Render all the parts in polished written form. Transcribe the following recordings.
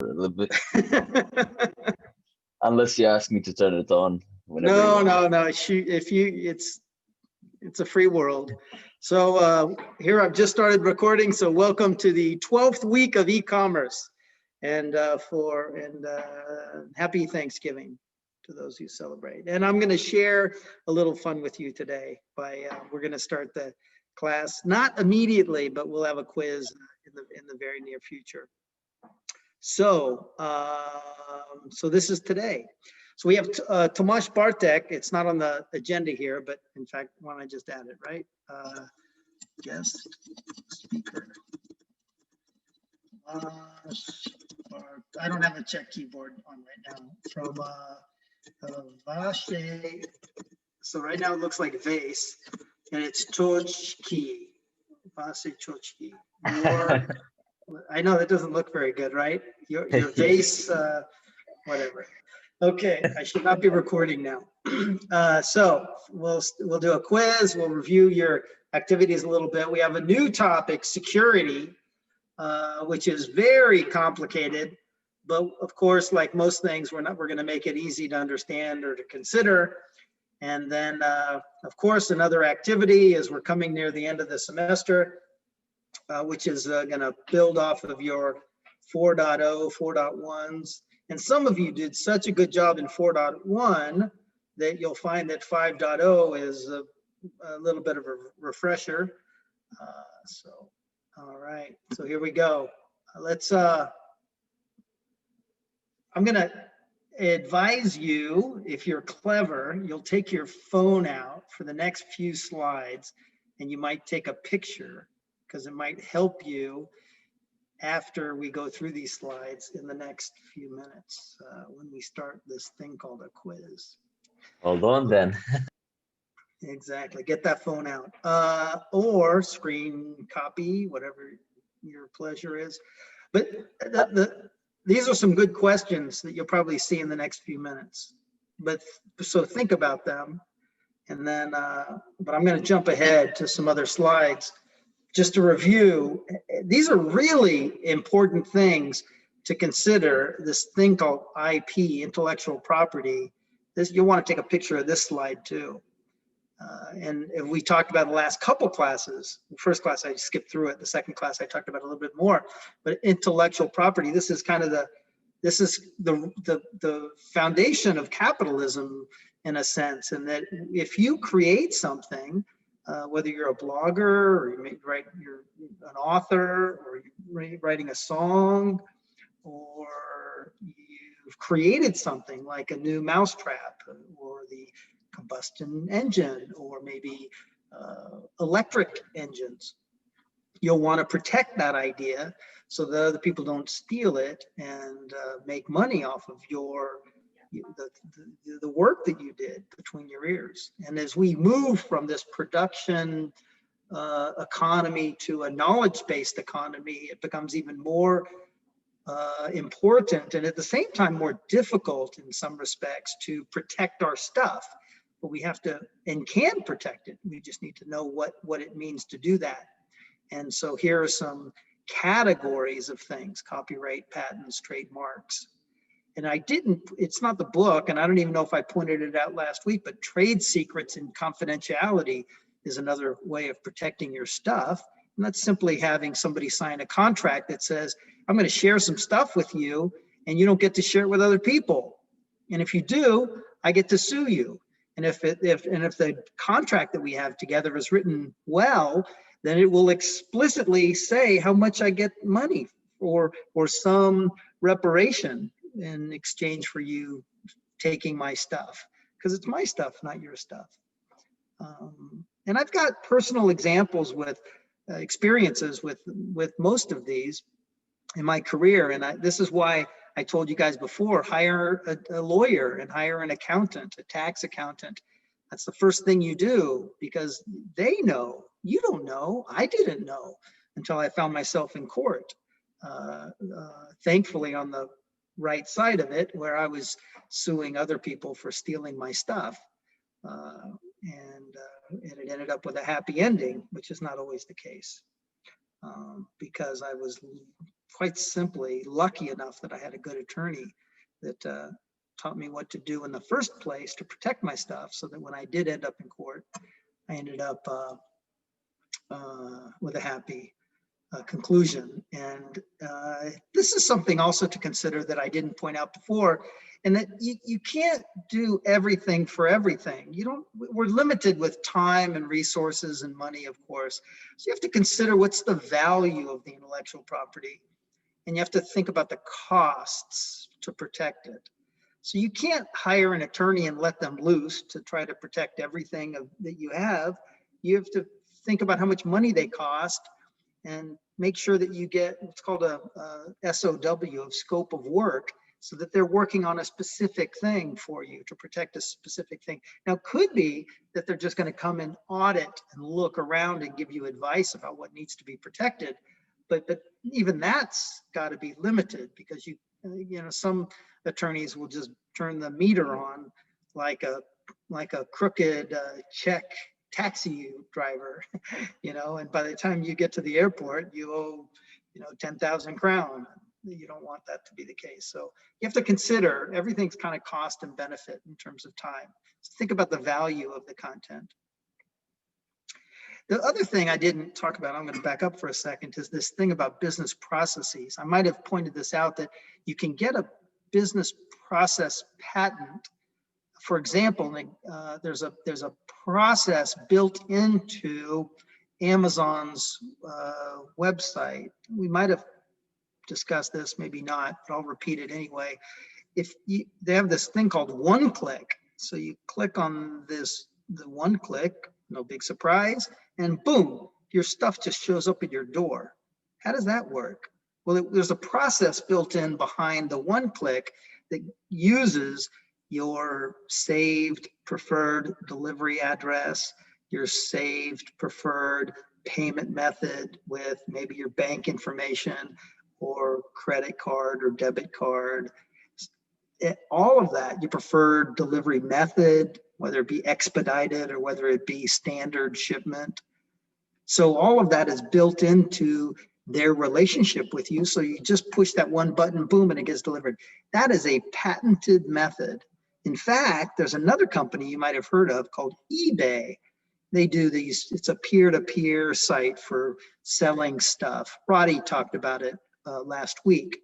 a little bit, unless you ask me to turn it on whenever you No, want. no, no. It's a free world. So here I've just started recording. So welcome to the 12th week of e-commerce, and happy Thanksgiving to those who celebrate. And I'm going to share a little fun with you today. We're going to start the class not immediately, but we'll have a quiz in the very near future. So so this is today. So we have Tomas Bartek. It's not on the agenda here, but in fact, why don't I just add it, right? Guest speaker. I don't have a check keyboard on right now. From Vase. So right now it looks like Vase, and it's Chochki. Vase Chochki. I know that doesn't look very good, right? Your Vase, whatever. Okay, I should not be recording now. So we'll do a quiz. We'll review your activities a little bit. We have a new topic, security, which is very complicated. But of course, like most things, we're going to make it easy to understand or to consider. And then, of course, another activity as we're coming near the end of the semester, which is going to build off of your 4.0, 4.1s. And some of you did such a good job in 4.1 that you'll find that 5.0 is a little bit of a refresher. All right, so here we go. I'm going to advise you, if you're clever, you'll take your phone out for the next few slides and you might take a picture because it might help you after we go through these slides in the next few minutes when we start this thing called a quiz. Hold on then. Exactly, get that phone out or screen copy, whatever your pleasure is. But these are some good questions that you'll probably see in the next few minutes. But so think about them, and then. But I'm going to jump ahead to some other slides. Just to review, these are really important things to consider. This thing called IP, intellectual property. You'll want to take a picture of this slide too. And if we talked about the last couple classes, the first class I skipped through it, the second class I talked about a little bit more, but intellectual property, this is kind of the foundation of capitalism in a sense, and that if you create something, whether you're a blogger or you're an author or you're writing a song, or you've created something like a new mousetrap or the combustion engine or maybe electric engines, you'll want to protect that idea so that other people don't steal it and make money off of the work that you did between your ears. And as we move from this production economy to a knowledge-based economy, it becomes even more important and at the same time more difficult in some respects to protect our stuff. But we have to and can protect it. We just need to know what it means to do that. And so here are some categories of things: copyright, patents, trademarks. And it's not the book, and I don't even know if I pointed it out last week, but trade secrets and confidentiality is another way of protecting your stuff. And that's simply having somebody sign a contract that says, I'm going to share some stuff with you, and you don't get to share it with other people. And if you do, I get to sue you. And if the contract that we have together is written well, then it will explicitly say how much I get money or some reparation in exchange for you taking my stuff, because it's my stuff, not your stuff. And I've got personal examples with experiences with most of these in my career. And this is why I told you guys before, hire a lawyer and hire an accountant, a tax accountant. That's the first thing you do, because they know. You don't know. I didn't know until I found myself in court. Thankfully on the right side of it, where I was suing other people for stealing my stuff. And it ended up with a happy ending, which is not always the case, because I was quite simply lucky enough that I had a good attorney that taught me what to do in the first place to protect my stuff, so that when I did end up in court, I ended up with a happy conclusion. And this is something also to consider that I didn't point out before, and that you can't do everything for everything. We're limited with time and resources and money, of course. So you have to consider what's the value of the intellectual property, and you have to think about the costs to protect it. So you can't hire an attorney and let them loose to try to protect everything that you have. You have to think about how much money they cost and make sure that you get what's called a SOW, of scope of work, so that they're working on a specific thing for you to protect a specific thing. Now, it could be that they're just going to come and audit and look around and give you advice about what needs to be protected. But even that's got to be limited, because some attorneys will just turn the meter on like a crooked check taxi driver, and by the time you get to the airport, you owe 10,000 crown. You don't want that to be the case. So you have to consider everything's kind of cost and benefit in terms of time. So think about the value of the content. The other thing I didn't talk about, I'm going to back up for a second, is this thing about business processes. I might have pointed this out, that you can get a business process patent. For example, there's a process built into Amazon's website. We might have discussed this, maybe not, but I'll repeat it anyway. They have this thing called one click. So you click on the one click, no big surprise, and boom, your stuff just shows up at your door. How does that work? Well, there's a process built in behind the one click that uses your saved preferred delivery address, your saved preferred payment method with maybe your bank information or credit card or debit card. All of that, your preferred delivery method, whether it be expedited or whether it be standard shipment. So all of that is built into their relationship with you. So you just push that one button, boom, and it gets delivered. That is a patented method. In fact, there's another company you might have heard of called eBay. They do these, it's a peer-to-peer site for selling stuff. Roddy talked about it last week.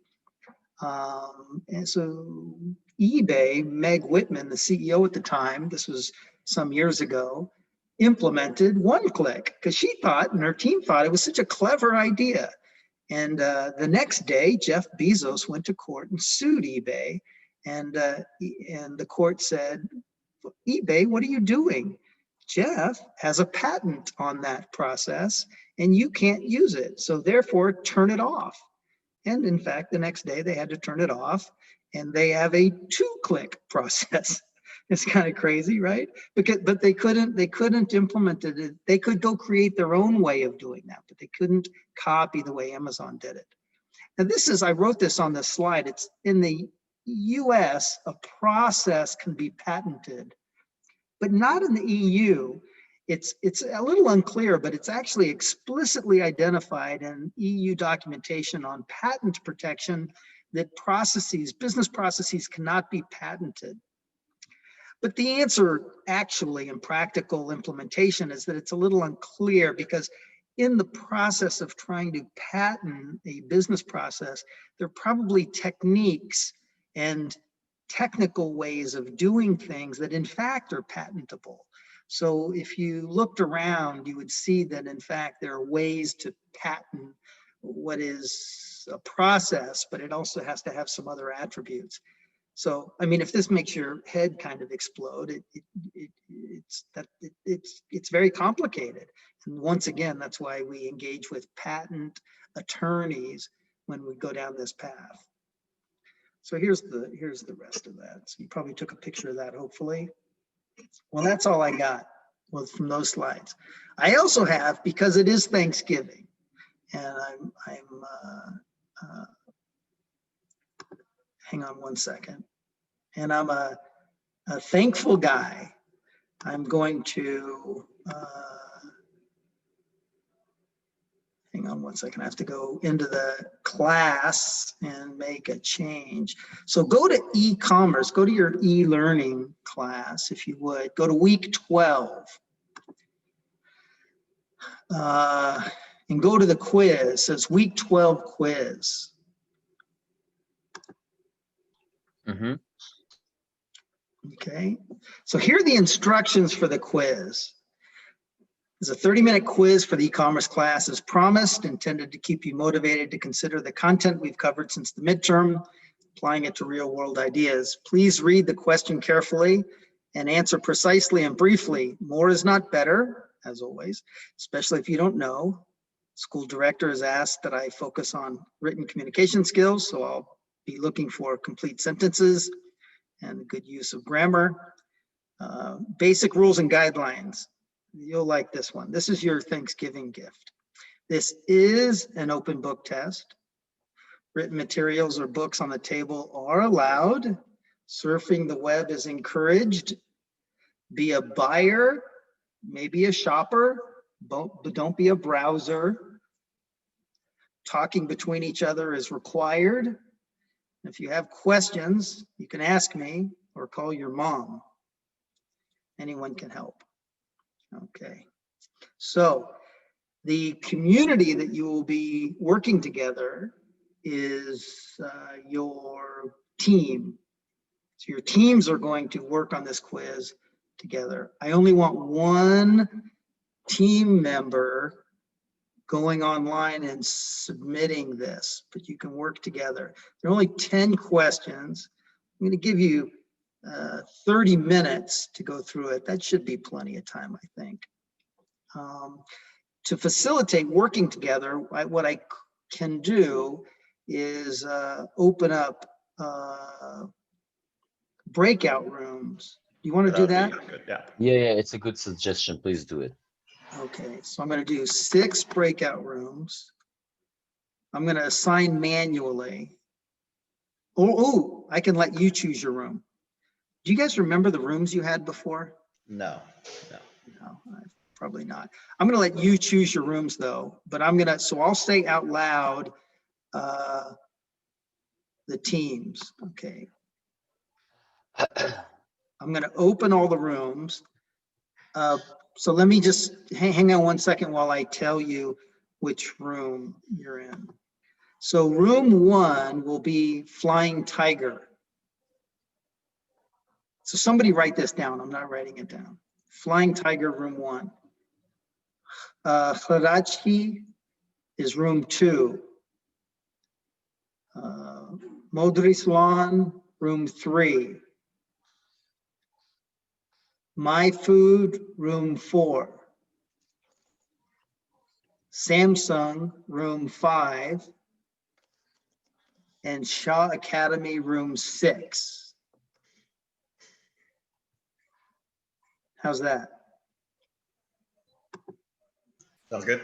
And so eBay, Meg Whitman, the CEO at the time, this was some years ago, implemented one click because she thought, and her team thought, it was such a clever idea. And the next day, Jeff Bezos went to court and sued eBay. And the court said, eBay, what are you doing? Jeff has a patent on that process and you can't use it. So therefore, turn it off. And in fact, the next day they had to turn it off, and they have a two-click process. It's kind of crazy, right? But they couldn't implement it. They could go create their own way of doing that, but they couldn't copy the way Amazon did it. Now I wrote this on the slide. It's in the US, a process can be patented, but not in the EU. It's a little unclear, but it's actually explicitly identified in EU documentation on patent protection that business processes cannot be patented. But the answer actually in practical implementation is that it's a little unclear, because in the process of trying to patent a business process, there are probably techniques and technical ways of doing things that in fact are patentable. So if you looked around, you would see that in fact there are ways to patent what is a process, but it also has to have some other attributes. So, I mean, if this makes your head kind of explode, it's very complicated. And once again, that's why we engage with patent attorneys when we go down this path. So here's the rest of that. So you probably took a picture of that, hopefully. Well, that's all I got from those slides. I also have, because it is Thanksgiving, and hang on one second. And I'm a thankful guy. I'm going to, hang Hang on one second. I have to go into the class and make a change. So go to e-commerce, go to your e-learning class, if you would. Go to week 12. And go to the quiz. It says week 12 quiz. Mm-hmm. Okay. So here are the instructions for the quiz. It's a 30-minute quiz for the e-commerce class as promised, intended to keep you motivated to consider the content we've covered since the midterm, applying it to real-world ideas. Please read the question carefully and answer precisely and briefly. More is not better, as always, especially if you don't know. School director has asked that I focus on written communication skills, so I'll be looking for complete sentences and good use of grammar. Basic rules and guidelines. You'll like this one. This is your Thanksgiving gift. This is an open book test. Written materials or books on the table are allowed. Surfing the web is encouraged. Be a buyer, maybe a shopper, but don't be a browser. Talking between each other is required. If you have questions, you can ask me or call your mom. Anyone can help. Okay, so the community that you will be working together is your team. So your teams are going to work on this quiz together. I only want one team member going online and submitting this, but you can work together. There are only 10 questions. I'm going to give you 30 minutes to go through it. That should be plenty of time, I think. To facilitate working together, what I can do is open up breakout rooms. Do you want to do that? Good, yeah. Yeah, it's a good suggestion. Please do it. Okay, so I'm going to do 6 breakout rooms. I'm going to assign manually. Oh, I can let you choose your room. Do you guys remember the rooms you had before? No. No, probably not. I'm going to let you choose your rooms though, but so I'll say out loud the teams. Okay. I'm going to open all the rooms. So let me just hang on one second while I tell you which room you're in. So room 1 will be Flying Tiger. So somebody write this down. I'm not writing it down. Flying Tiger, room 1. Harachi is room 2. Modri Swan, room 3. My Food, room 4. Samsung, room 5. And Shaw Academy, room 6. How's that? Sounds good.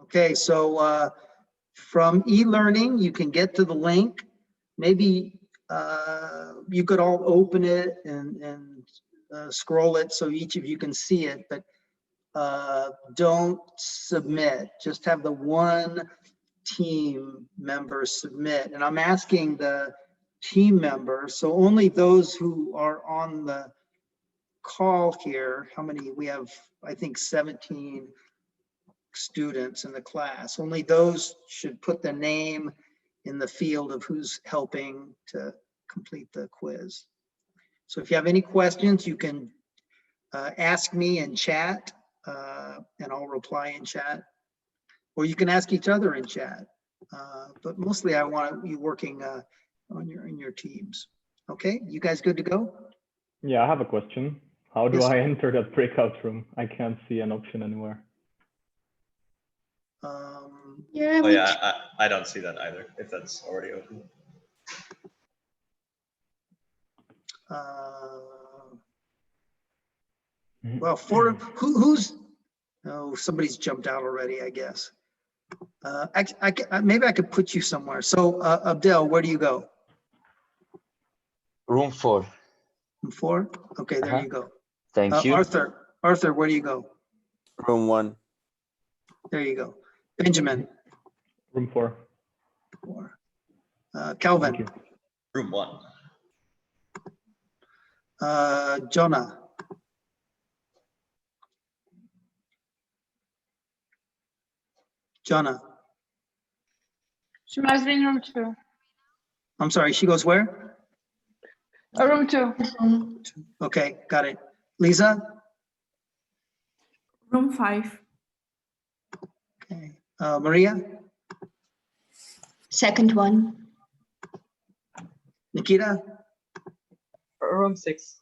Okay, so from e-learning, you can get to the link. Maybe you could all open it and scroll it so each of you can see it, but don't submit. Just have the one team member submit. And I'm asking the team members, so only those who are on the call here, how many? We have, I think, 17 students in the class. Only those should put the name in the field of who's helping to complete the quiz. So if you have any questions, you can ask me in chat and I'll reply in chat, or you can ask each other in chat. But mostly I want you working in your teams. Okay, you guys good to go? Yeah, I have a question. How do Yes. I enter that breakout room? I can't see an option anywhere. Yeah, Oh yeah, I don't see that either, if that's already open. Well, who's, oh, somebody's jumped out already, I guess. Maybe I could put you somewhere. So Abdel, where do you go? Room 4. Room 4? Okay, there you go. Thank you. Arthur, where do you go? Room 1. There you go. Benjamin, Room 4. 4. Thank Kelvin, you. Room 1. Jonah, Jonah. She must be in room 2. I'm sorry, she goes where? Room 2. Okay, got it. Lisa? Room 5. Okay. Maria? Second one. Nikita? Room 6.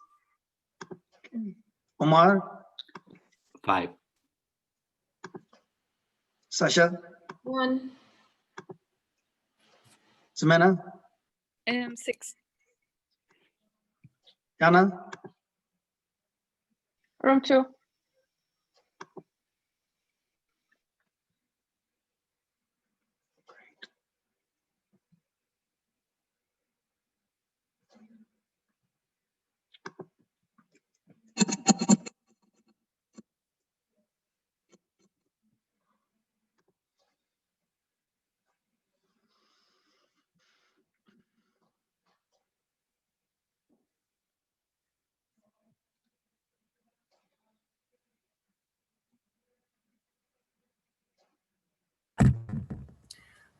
Omar? 5. Sasha? 1. Samena? 6. Yana? Room 2.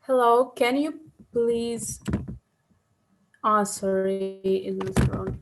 Hello, can you please? Oh, sorry, it was wrong.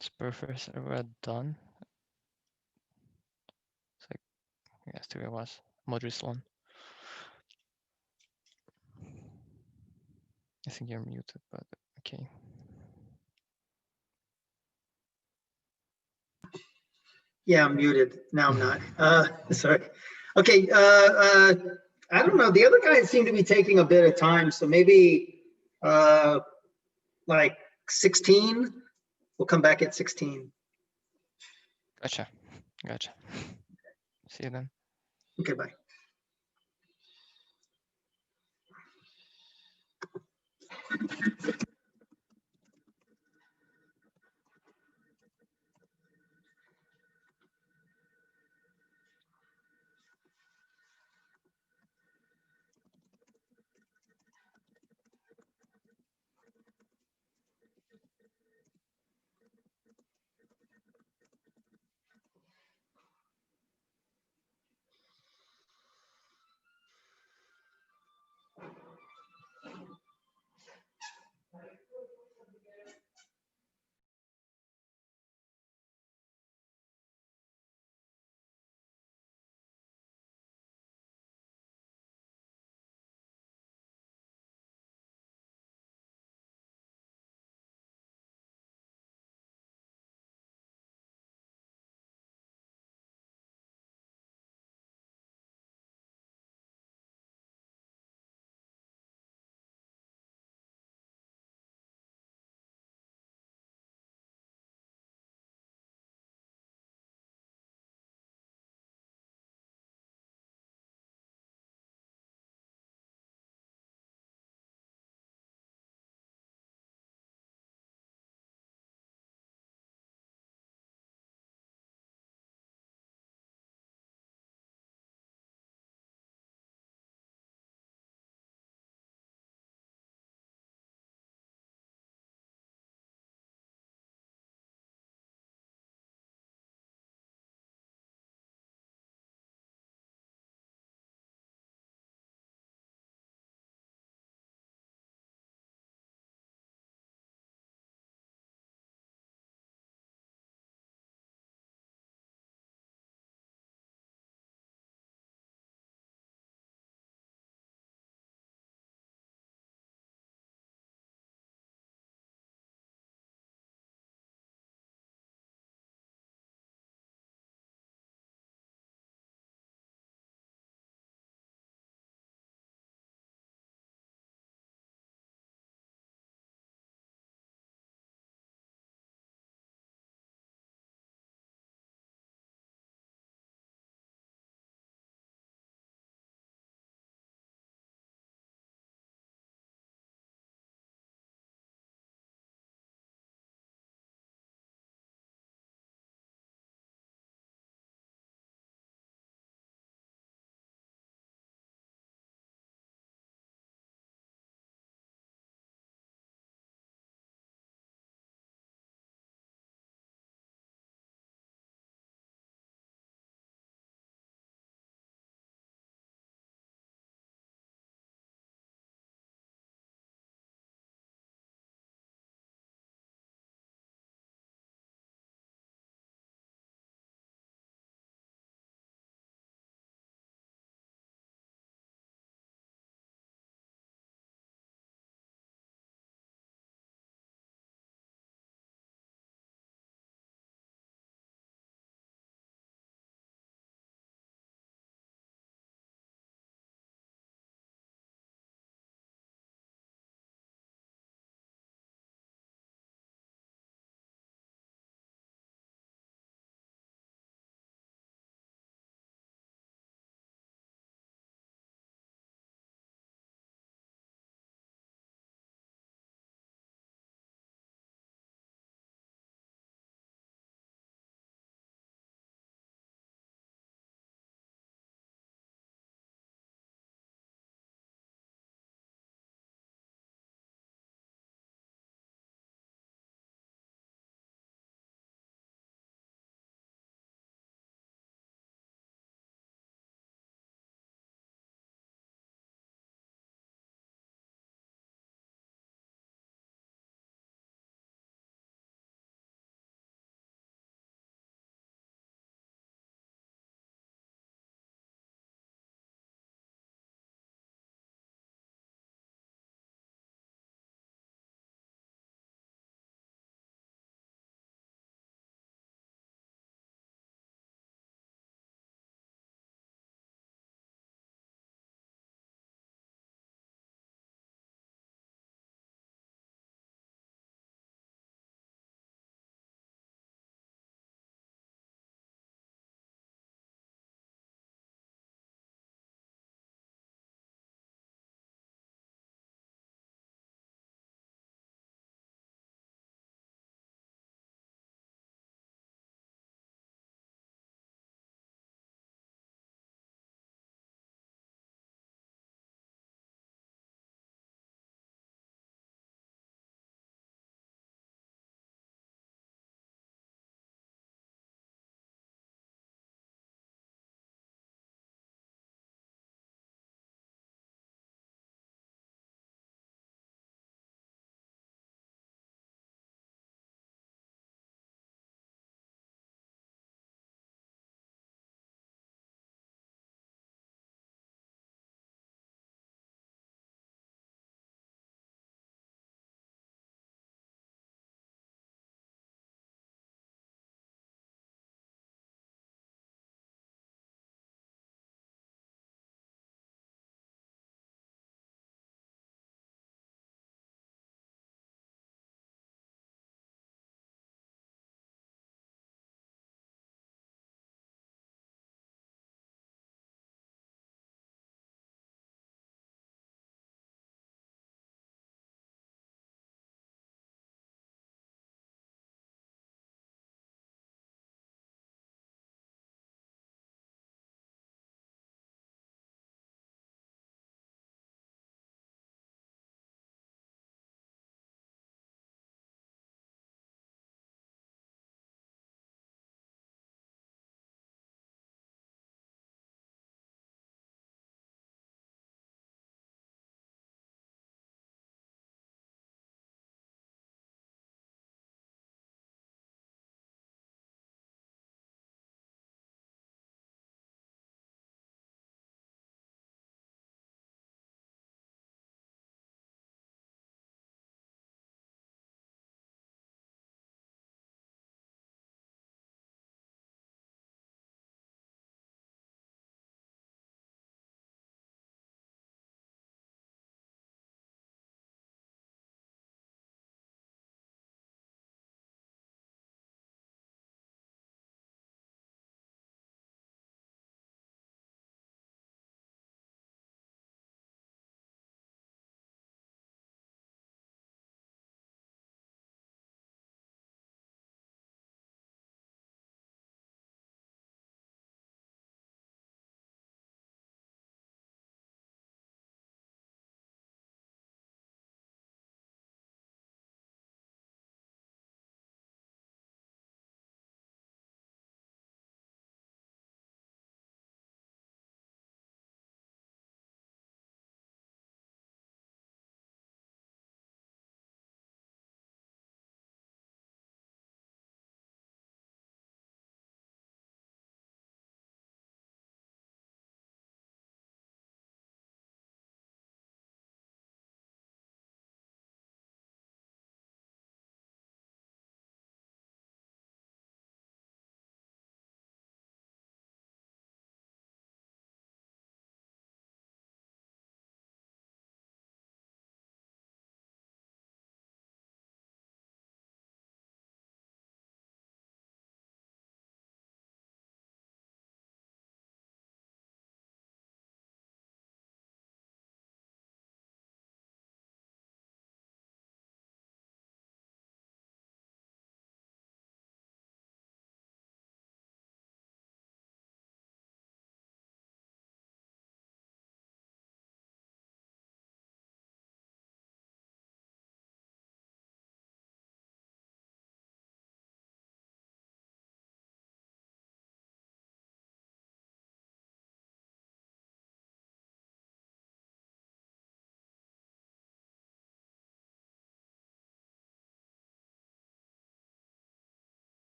It's perfect. We're done. It's like, yes, there was Modris one. I think you're muted, but okay. Yeah, I'm muted. Now I'm not. Sorry. Okay. I don't know. The other guys seem to be taking a bit of time. So maybe like 16. We'll come back at 16. Gotcha. Gotcha. See you then. Okay, bye.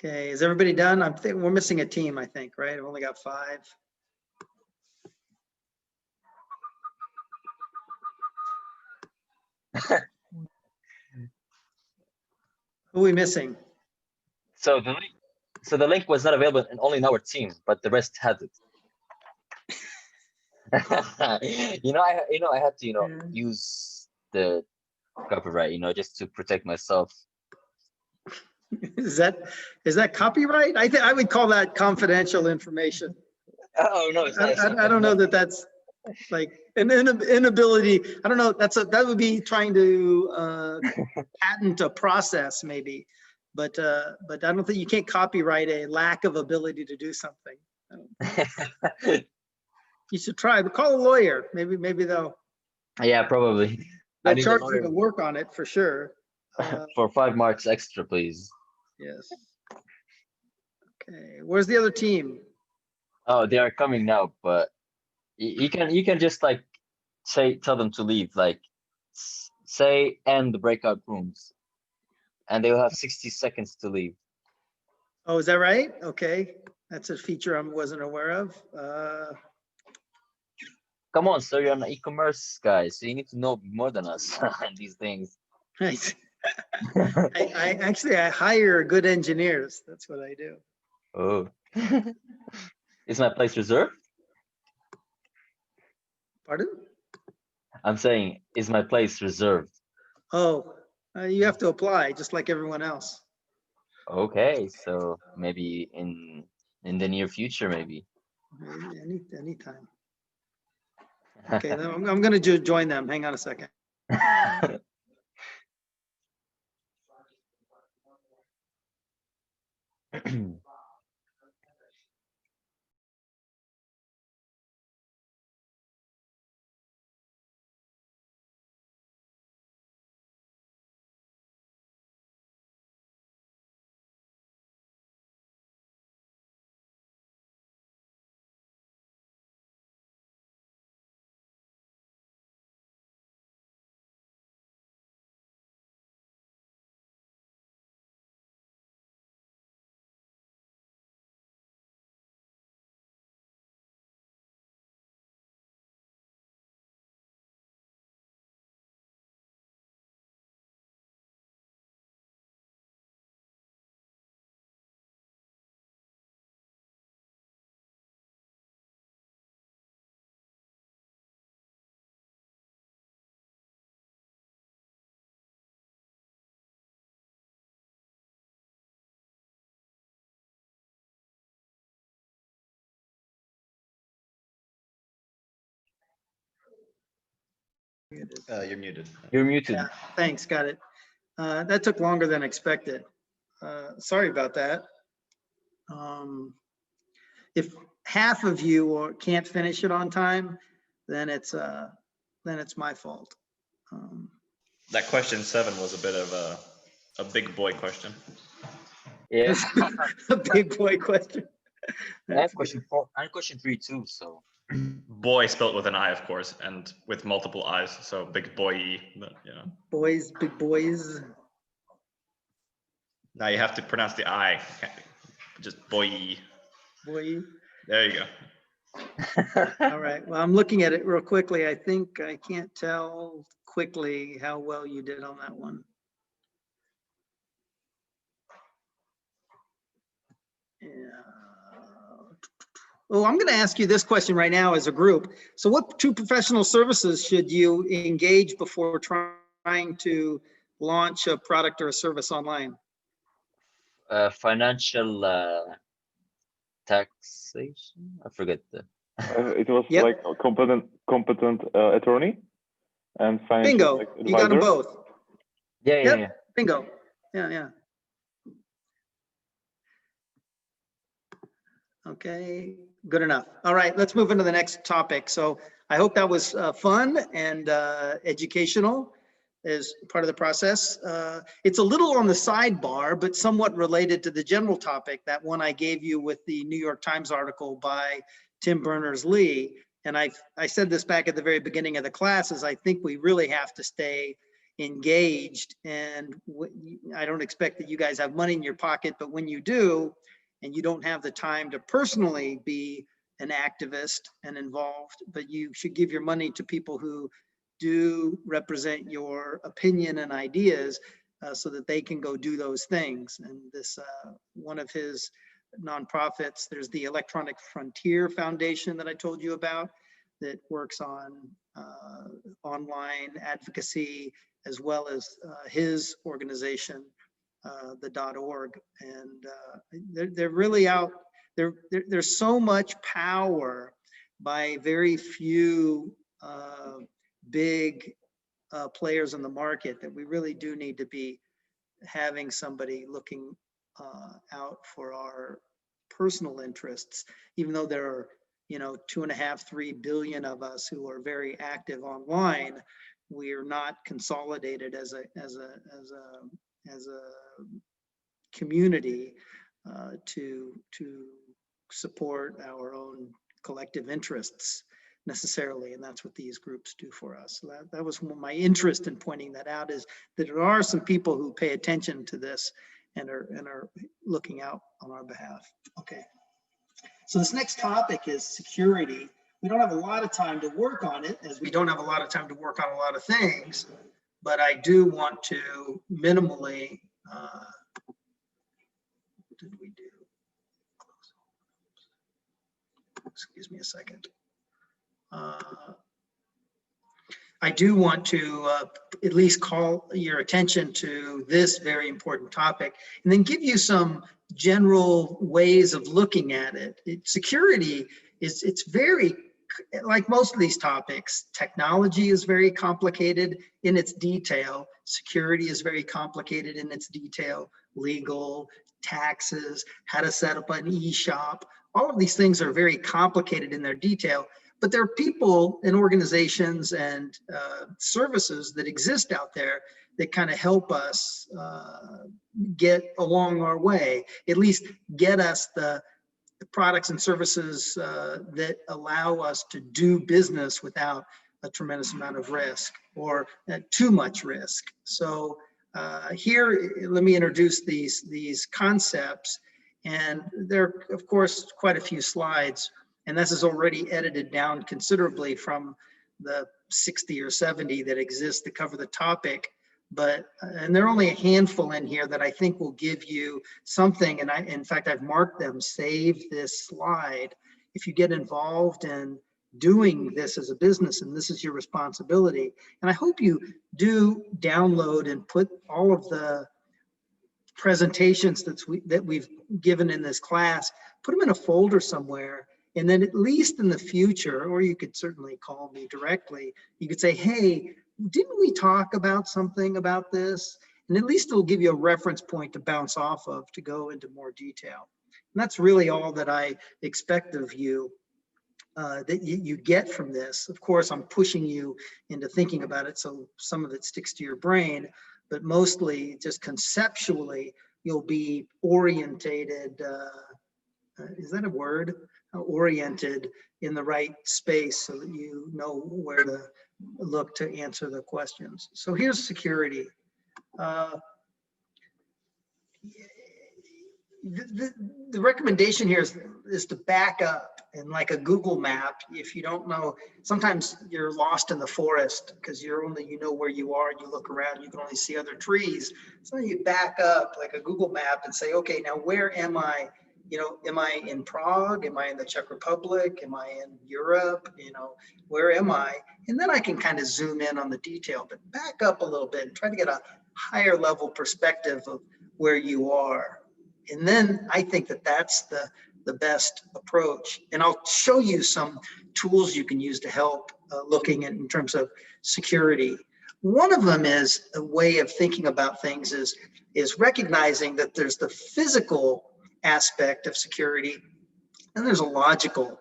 Okay, is everybody done? I'm thinking we're missing a team, I think, right? I've only got 5. Who are we missing? So the link was not available and only in our team, but the rest had it. I had to, Yeah. use the copyright, just to protect myself. Is that copyright? I would call that confidential information. Oh no, it's not. I don't know that that's like an inability. I don't know. That would be trying to patent a process maybe, but I don't think you can't copyright a lack of ability to do something. You should try, but call a lawyer. Maybe they'll Yeah, probably. I need a charge you lawyer to work on it for sure. for 5 marks extra, please. Yes. Okay, where's the other team? Oh, they are coming now, but you can just like tell them to leave, like say end the breakout rooms, and they will have 60 seconds to leave. Oh, is that right? Okay, that's a feature I wasn't aware of. Come on, sir, you're an e-commerce guy, so you need to know more than us on these things. Nice. I actually hire good engineers. That's what I do. Oh, is my place reserved? Pardon? I'm saying, is my place reserved? Oh, you have to apply just like everyone else. Okay, so maybe in the near future, maybe. Anytime. Okay, then I'm going to join them. Hang on a second. You're muted. You're muted. Yeah, thanks, got it. That took longer than expected. Sorry about that. If half of you can't finish it on time, then it's my fault. That question 7 was a bit of a big boy question. Yeah. A big boy question. I have question 4 and question 3 too, so. Boy spelled with an I, of course, and with multiple I's, so big boy. But, Boys, big boys. Now you have to pronounce the I, just boy. Boy. There you go. All right. Well, I'm looking at it real quickly. I think I can't tell quickly how well you did on that one. Yeah. Oh, I'm going to ask you this question right now as a group. So what 2 professional services should you engage before trying to launch a product or a service online? Financial taxation. I forget the. It was Yep. like a competent attorney and financial Bingo. advisor. You got them both. Yeah, Yep. yeah. Bingo. Yeah. Okay, good enough. All right, let's move into the next topic. So I hope that was fun and educational as part of the process. It's a little on the sidebar, but somewhat related to the general topic, that one I gave you with the New York Times article by Tim Berners-Lee. And I said this back at the very beginning of the class, is I think we really have to stay engaged. And I don't expect that you guys have money in your pocket, but when you do, and you don't have the time to personally be an activist and involved, but you should give your money to people who do represent your opinion and ideas, so that they can go do those things. And this, one of his nonprofits, there's the Electronic Frontier Foundation that I told you about, that works on online advocacy, as well as his organization, the .org. And they're really out, there's so much power by very few big players in the market, that we really do need to be having somebody looking out for our personal interests, even though there are, 2.5–3 billion of us who are very active online. We are not consolidated as a community to support our own collective interests necessarily, and that's what these groups do for us. So that was my interest in pointing that out, is that there are some people who pay attention to this and are looking out on our behalf. Okay, so this next topic is security. We don't have a lot of time to work on it, as we don't have a lot of time to work on a lot of things, but I do want to minimally, what did we do? Excuse me a second. I do want to at least call your attention to this very important topic, and then give you some general ways of looking at it. Security it's very, like most of these topics, technology is very complicated in its detail. Security is very complicated in its detail. Legal, taxes, how to set up an e-shop. All of these things are very complicated in their detail. But there are people and organizations and services that exist out there that kind of help us get along our way, at least get us the products and services that allow us to do business without a tremendous amount of risk, or too much risk. So here, let me introduce these concepts. And there are, of course, quite a few slides. And this is already edited down considerably from the 60 or 70 that exist to cover the topic. But, and there are only a handful in here that I think will give you something. And in fact, I've marked them, save this slide. If you get involved in doing this as a business, and this is your responsibility. And I hope you do download and put all of the presentations that we've given in this class, put them in a folder somewhere. And then at least in the future, or you could certainly call me directly, you could say, hey, didn't we talk about something about this? And at least it'll give you a reference point to bounce off of to go into more detail. And that's really all that I expect of you, that you get from this. Of course, I'm pushing you into thinking about it, so some of it sticks to your brain, but mostly just conceptually, you'll be orientated, is that a word? Oriented in the right space, so that you know where to look to answer the questions. So here's security. The recommendation here is to back up, and like a Google map, if you don't know, sometimes you're lost in the forest because you know where you are, and you look around, you can only see other trees. So you back up like a Google map and say, okay, now where am I? Am I in Prague? Am I in the Czech Republic? Am I in Europe? Where am I? And then I can kind of zoom in on the detail, but back up a little bit and try to get a higher level perspective of where you are. And then I think that that's the best approach. And I'll show you some tools you can use to help looking in terms of security. One of them is a way of thinking about things is recognizing that there's the physical aspect of security, and there's a logical.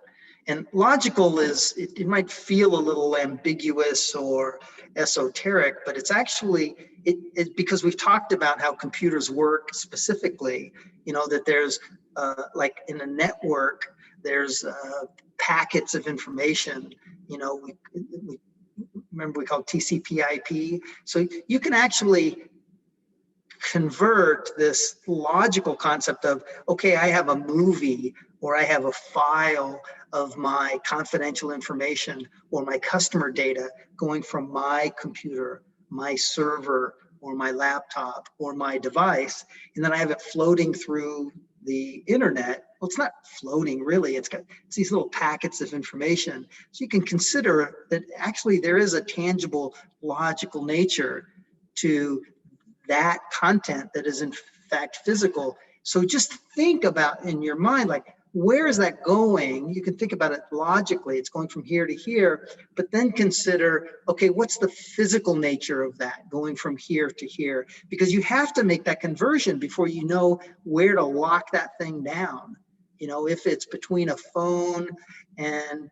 And logical is, it might feel a little ambiguous or esoteric, but it's actually, because we've talked about how computers work specifically, that there's like in a network, there's packets of information, we remember we call it TCP/IP. So you can actually convert this logical concept of, okay, I have a movie or I have a file of my confidential information or my customer data going from my computer, my server, or my laptop or my device, and then I have it floating through the internet. Well, it's not floating really, it's these little packets of information. So you can consider that actually there is a tangible, logical nature to that content that is in fact physical. So just think about in your mind, like, where is that going? You can think about it logically. It's going from here to here, but then consider, okay, what's the physical nature of that going from here to here? Because you have to make that conversion before you know where to lock that thing down. You know, if it's between a phone and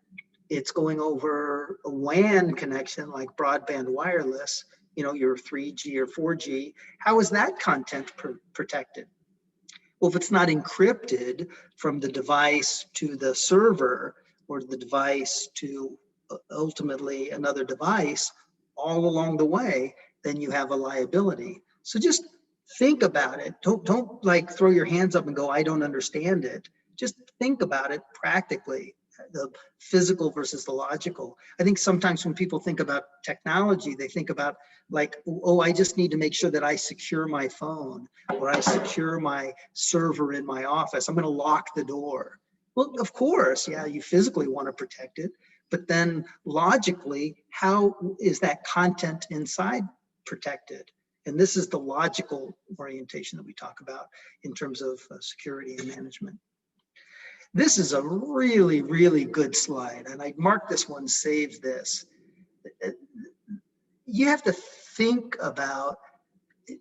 it's going over a WAN connection like broadband wireless, you know, your 3G or 4G, how is that content protected? Well, if it's not encrypted from the device to the server or the device to ultimately another device all along the way, then you have a liability. So just think about it. Don't like throw your hands up and go, I don't understand it. Just think about it practically, the physical versus the logical. I think sometimes when people think about technology, they think about like, oh, I just need to make sure that I secure my phone or I secure my server in my office. I'm going to lock the door. Well, of course, yeah, you physically want to protect it, but then logically, how is that content inside protected? And this is the logical orientation that we talk about in terms of security and management. This is a really, really good slide, and I marked this one, save this. You have to think about,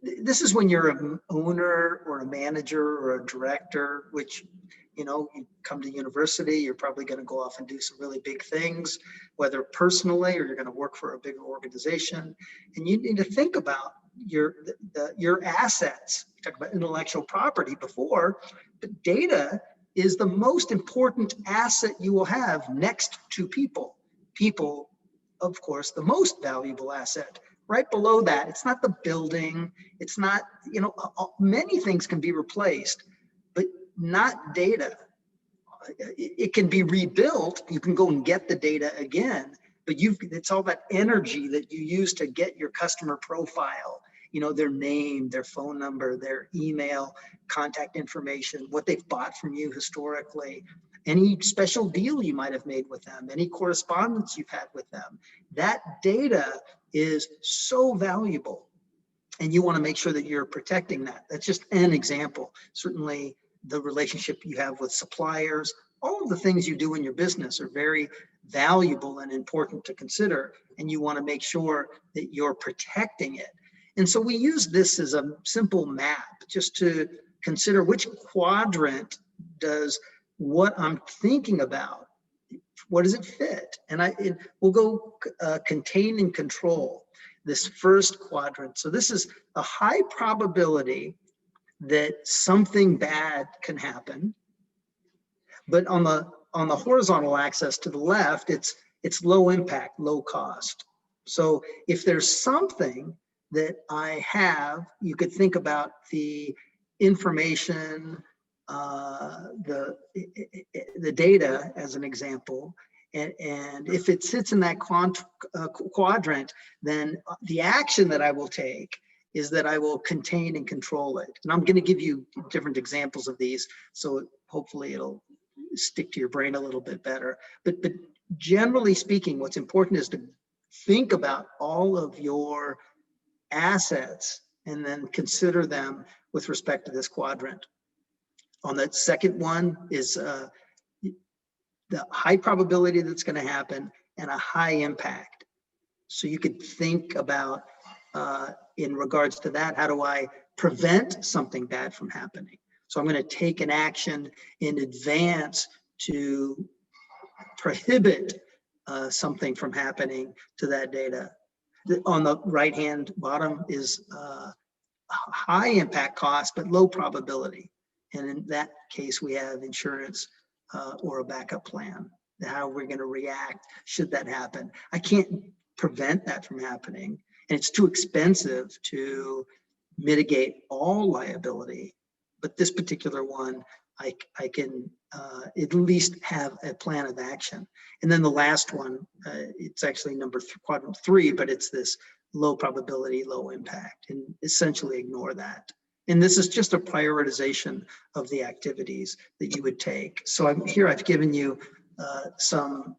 this is when you're an owner or a manager or a director, which, you know, you come to university, you're probably going to go off and do some really big things, whether personally or you're going to work for a bigger organization. And you need to think about your assets. We talked about intellectual property before, but data is the most important asset you will have next to people. People, of course, the most valuable asset. Right below that, it's not the building, it's not, you know, many things can be replaced, but not data. It can be rebuilt, you can go and get the data again, but it's all that energy that you use to get your customer profile, you know, their name, their phone number, their email, contact information, what they've bought from you historically, any special deal you might have made with them, any correspondence you've had with them. That data is so valuable, and you want to make sure that you're protecting that. That's just an example. Certainly the relationship you have with suppliers, all of the things you do in your business are very valuable and important to consider, and you want to make sure that you're protecting it. And so we use this as a simple map just to consider which quadrant does what I'm thinking about, what does it fit? And we'll go contain and control, this first quadrant. So this is a high probability that something bad can happen, but on the horizontal axis to the left, it's low impact, low cost. So if there's something that I have, you could think about the information, the data as an example, and if it sits in that quadrant, then the action that I will take is that I will contain and control it. And I'm going to give you different examples of these, so hopefully it'll stick to your brain a little bit better. But generally speaking, what's important is to think about all of your assets and then consider them with respect to this quadrant. On the second one is the high probability that's going to happen and a high impact. So you could think about in regards to that, how do I prevent something bad from happening? So I'm going to take an action in advance to prohibit something from happening to that data. On the right hand bottom is high impact cost, but low probability. And in that case, we have insurance or a backup plan. How we're going to react should that happen. I can't prevent that from happening, and it's too expensive to mitigate all liability. But this particular one, I can at least have a plan of action. And then the last one, it's actually quadrant 3, but it's this low probability, low impact, and essentially ignore that. And this is just a prioritization of the activities that you would take. So I've given you some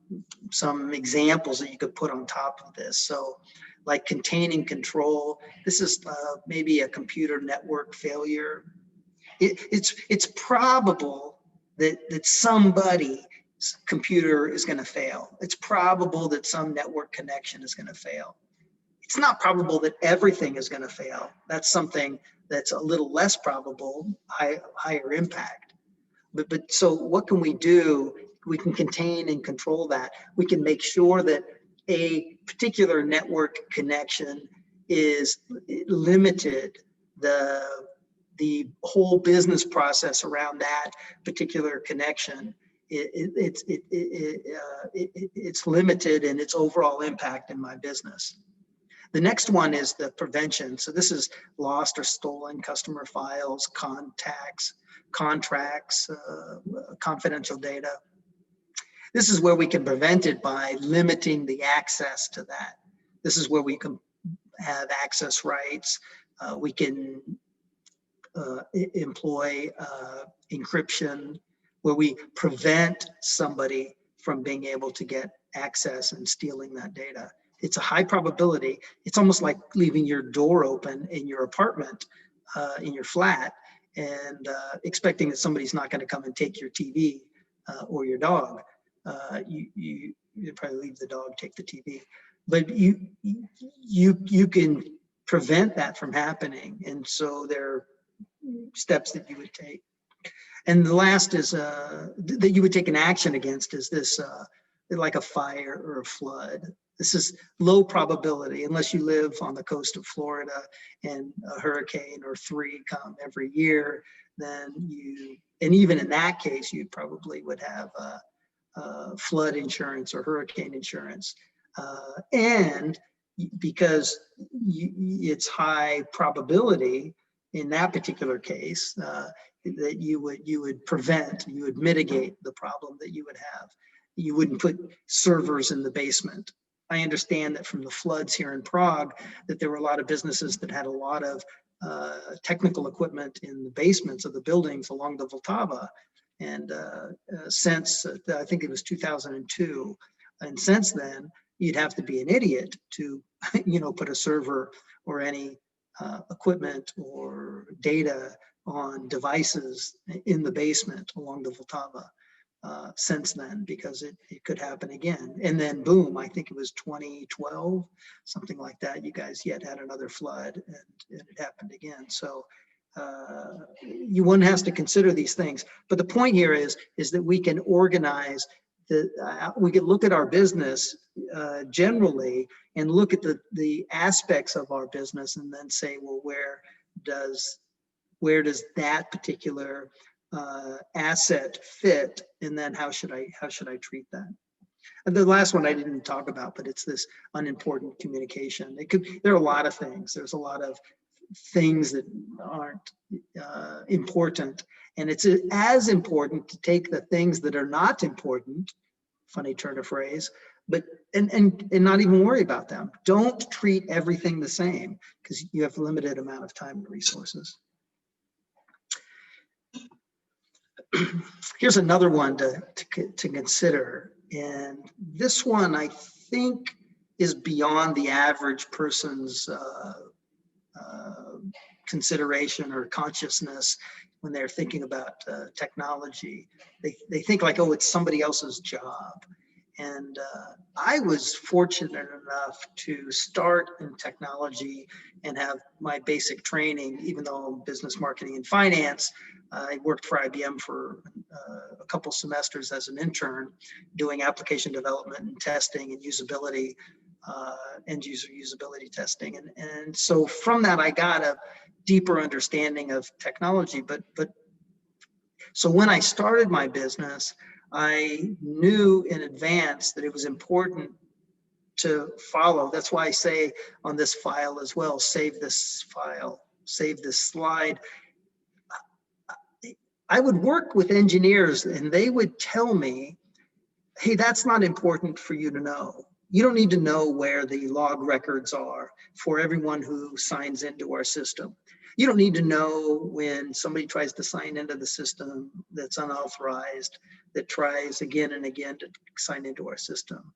examples that you could put on top of this. So like containing control, this is maybe a computer network failure. It's probable that somebody's computer is going to fail. It's probable that some network connection is going to fail. It's not probable that everything is going to fail. That's something that's a little less probable, higher impact. But so what can we do? We can contain and control that. We can make sure that a particular network connection is limited. The whole business process around that particular connection, it's limited in its overall impact in my business. The next one is the prevention. So this is lost or stolen customer files, contacts, contracts, confidential data. This is where we can prevent it by limiting the access to that. This is where we can have access rights. We can employ encryption, where we prevent somebody from being able to get access and stealing that data. It's a high probability. It's almost like leaving your door open in your apartment, in your flat, and expecting that somebody's not going to come and take your TV or your dog. You probably leave the dog, take the TV, but you can prevent that from happening. And so there are steps that you would take. And the last is that you would take an action against is this, like a fire or a flood. This is low probability unless you live on the coast of Florida and a hurricane or 3 come every year. Then and even in that case, you probably would have flood insurance or hurricane insurance. And because it's high probability in that particular case, that you would prevent, you would mitigate the problem that you would have. You wouldn't put servers in the basement. I understand that from the floods here in Prague, that there were a lot of businesses that had a lot of technical equipment in the basements of the buildings along the Vltava. And since, I think it was 2002, and since then, you'd have to be an idiot to, put a server or any equipment or data on devices in the basement along the Vltava since then, because it could happen again. And then boom, I think it was 2012, something like that. You guys yet had another flood and it happened again. So one has to consider these things. But the point here is that we can organize we can look at our business generally and look at the aspects of our business and then say, well, where does that particular asset fit, and then how should I treat that? And the last one I didn't talk about, but it's this unimportant communication. There are a lot of things. There's a lot of things that aren't important, and it's as important to take the things that are not important, funny turn of phrase, but and not even worry about them. Don't treat everything the same, because you have a limited amount of time and resources. Here's another one to consider, and this one I think is beyond the average person's consideration or consciousness when they're thinking about technology. They think like, oh, it's somebody else's job. And I was fortunate enough to start in technology and have my basic training, even though I'm business marketing and finance. I worked for IBM for a couple semesters as an intern, doing application development and testing and usability, end user usability testing. And so from that, I got a deeper understanding of technology. But so when I started my business, I knew in advance that it was important to follow. That's why I say on this file as well, save this file, save this slide. I would work with engineers and they would tell me, hey, that's not important for you to know. You don't need to know where the log records are for everyone who signs into our system. You don't need to know when somebody tries to sign into the system that's unauthorized, that tries again and again to sign into our system.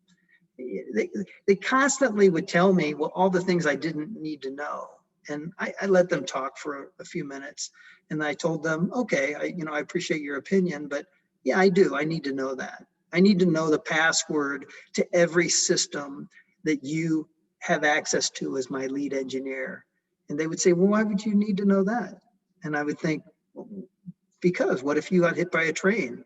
They constantly would tell me, well, all the things I didn't need to know. And I let them talk for a few minutes. And I told them, okay, I appreciate your opinion, but yeah, I do. I need to know that. I need to know the password to every system that you have access to as my lead engineer. And they would say, well, why would you need to know that? And I would think, well, because what if you got hit by a train?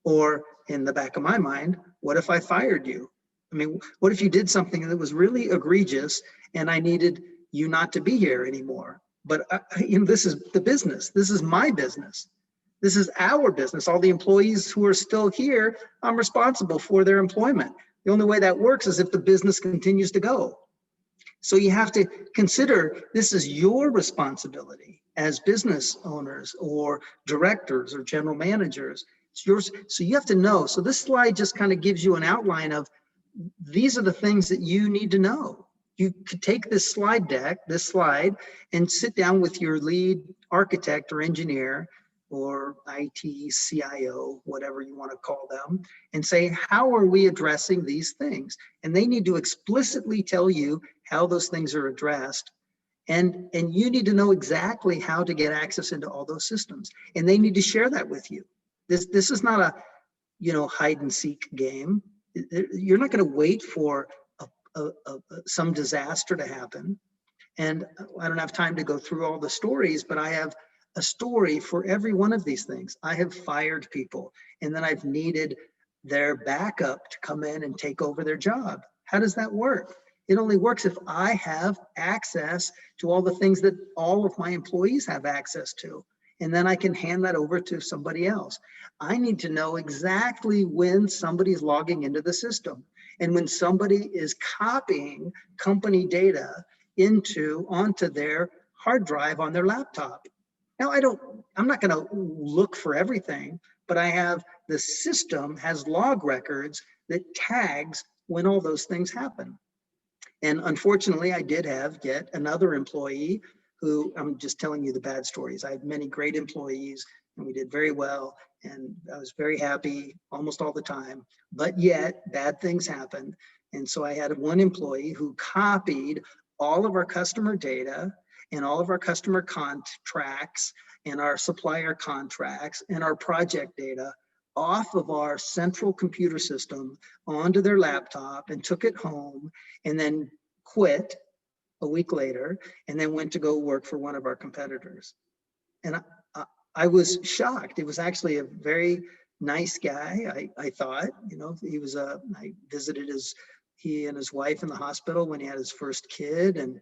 Or in the back of my mind, what if I fired you? I mean, what if you did something that was really egregious and I needed you not to be here anymore? But this is the business. This is my business. This is our business. All the employees who are still here, I'm responsible for their employment. The only way that works is if the business continues to go. So you have to consider this is your responsibility as business owners or directors or general managers. It's yours. So you have to know. So this slide just kind of gives you an outline of these are the things that you need to know. You could take this slide deck, this slide, and sit down with your lead architect or engineer or IT, CIO, whatever you want to call them, and say, how are we addressing these things? And they need to explicitly tell you how those things are addressed. And you need to know exactly how to get access into all those systems. And they need to share that with you. This is not a hide and seek game. You're not going to wait for some disaster to happen. And I don't have time to go through all the stories, but I have a story for every one of these things. I have fired people and then I've needed their backup to come in and take over their job. How does that work? It only works if I have access to all the things that all of my employees have access to. And then I can hand that over to somebody else. I need to know exactly when somebody's logging into the system and when somebody is copying company data onto their hard drive on their laptop. Now I'm not going to look for everything, but the system has log records that tags when all those things happen. And unfortunately, I did have yet another employee who, I'm just telling you the bad stories. I had many great employees and we did very well. And I was very happy almost all the time, but yet bad things happened. And so I had one employee who copied all of our customer data and all of our customer contracts and our supplier contracts and our project data off of our central computer system onto their laptop and took it home and then quit a week later and then went to go work for one of our competitors. And I was shocked. It was actually a very nice guy. I thought, he was I visited he and his wife in the hospital when he had his first kid,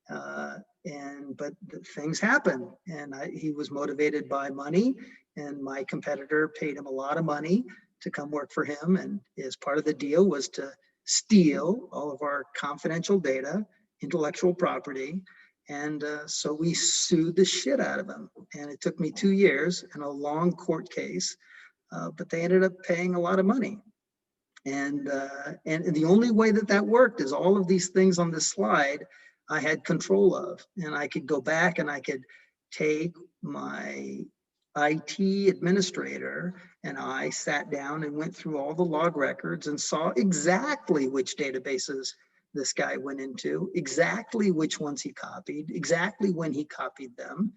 but things happen, and he was motivated by money, and my competitor paid him a lot of money to come work for him, and as part of the deal was to steal all of our confidential data, intellectual property, and so we sued the shit out of him, and it took me 2 years and a long court case, but they ended up paying a lot of money. And the only way that worked is all of these things on this slide I had control of, and I could go back and I could take my IT administrator and I sat down and went through all the log records and saw exactly which databases this guy went into, exactly which ones he copied, exactly when he copied them.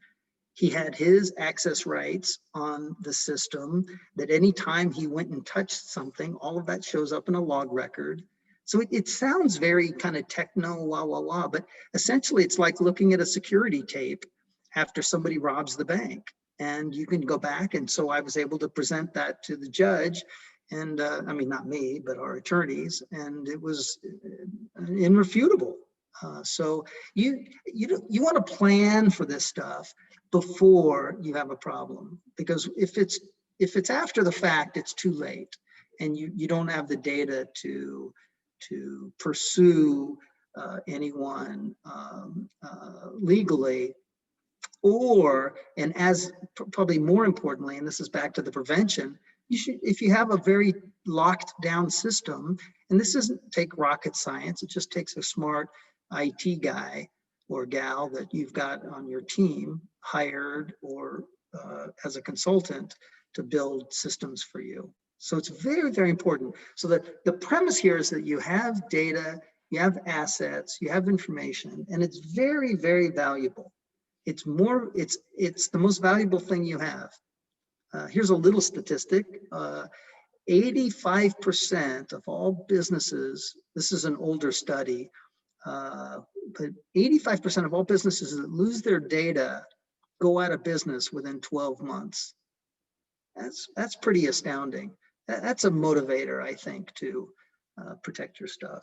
He had his access rights on the system that anytime he went and touched something, all of that shows up in a log record. So it sounds very kind of techno, but essentially it's like looking at a security tape after somebody robs the bank. And you can go back. And so I was able to present that to the judge. And I mean, not me, but our attorneys. And it was irrefutable. So you want to plan for this stuff before you have a problem, because if it's after the fact, it's too late, and you don't have the data to to pursue anyone legally, or, and as probably more importantly, and this is back to the prevention, you should, if you have a very locked down system, and this doesn't take rocket science, it just takes a smart IT guy or gal that you've got on your team, hired or as a consultant, to build systems for you. So it's very, very important. So that the premise here is that you have data, you have assets, you have information, and it's very, very valuable. It's more, it's the most valuable thing you have. Here's a little statistic. 85% of all businesses, this is an older study, but 85% of all businesses that lose their data go out of business within 12 months. That's pretty astounding. That's a motivator, I think, to protect your stuff.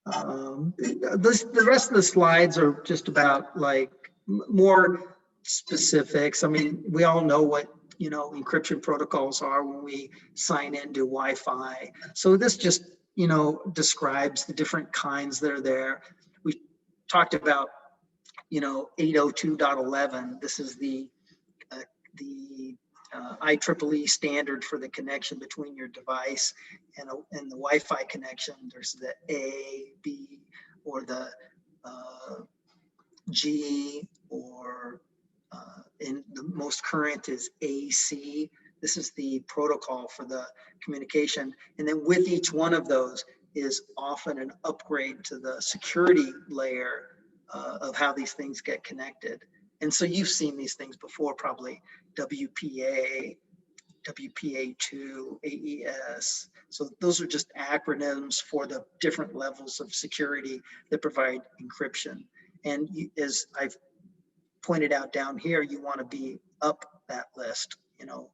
The rest of the slides are just about like more specifics. I mean, we all know what, you know, encryption protocols are when we sign into Wi-Fi. So this just, you know, describes the different kinds that are there. We talked about, you know, 802.11. This is the IEEE standard for the connection between your device and the Wi-Fi connection. There's the A, B, or the G, or in the most current is AC. This is the protocol for the communication. And then with each one of those is often an upgrade to the security layer of how these things get connected. And so you've seen these things before, probably WPA, WPA2, AES. So those are just acronyms for the different levels of security that provide encryption. And as I've pointed out down here, you want to be up that list, you know,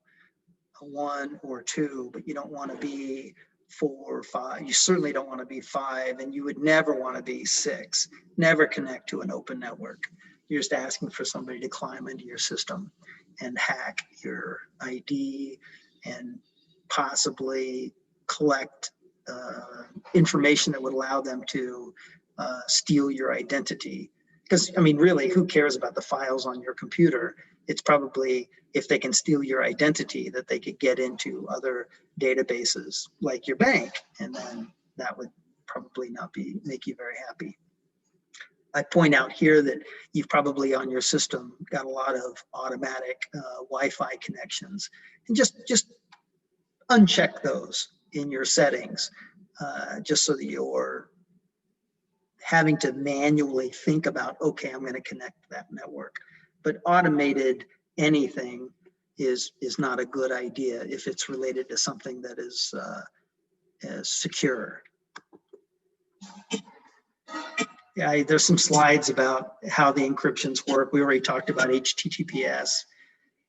a 1 or 2, but you don't want to be 4 or 5. You certainly don't want to be 5, and you would never want to be 6. Never connect to an open network. You're just asking for somebody to climb into your system and hack your ID and possibly collect information that would allow them to steal your identity. Because, I mean, really, who cares about the files on your computer? It's probably, if they can steal your identity, that they could get into other databases like your bank, and then that would probably not make you very happy. I point out here that you've probably on your system got a lot of automatic Wi-Fi connections, and just uncheck those in your settings, just so that you're having to manually think about, okay, I'm going to connect to that network. But automated anything is not a good idea if it's related to something that is secure. Yeah, there's some slides about how the encryptions work. We already talked about HTTPS.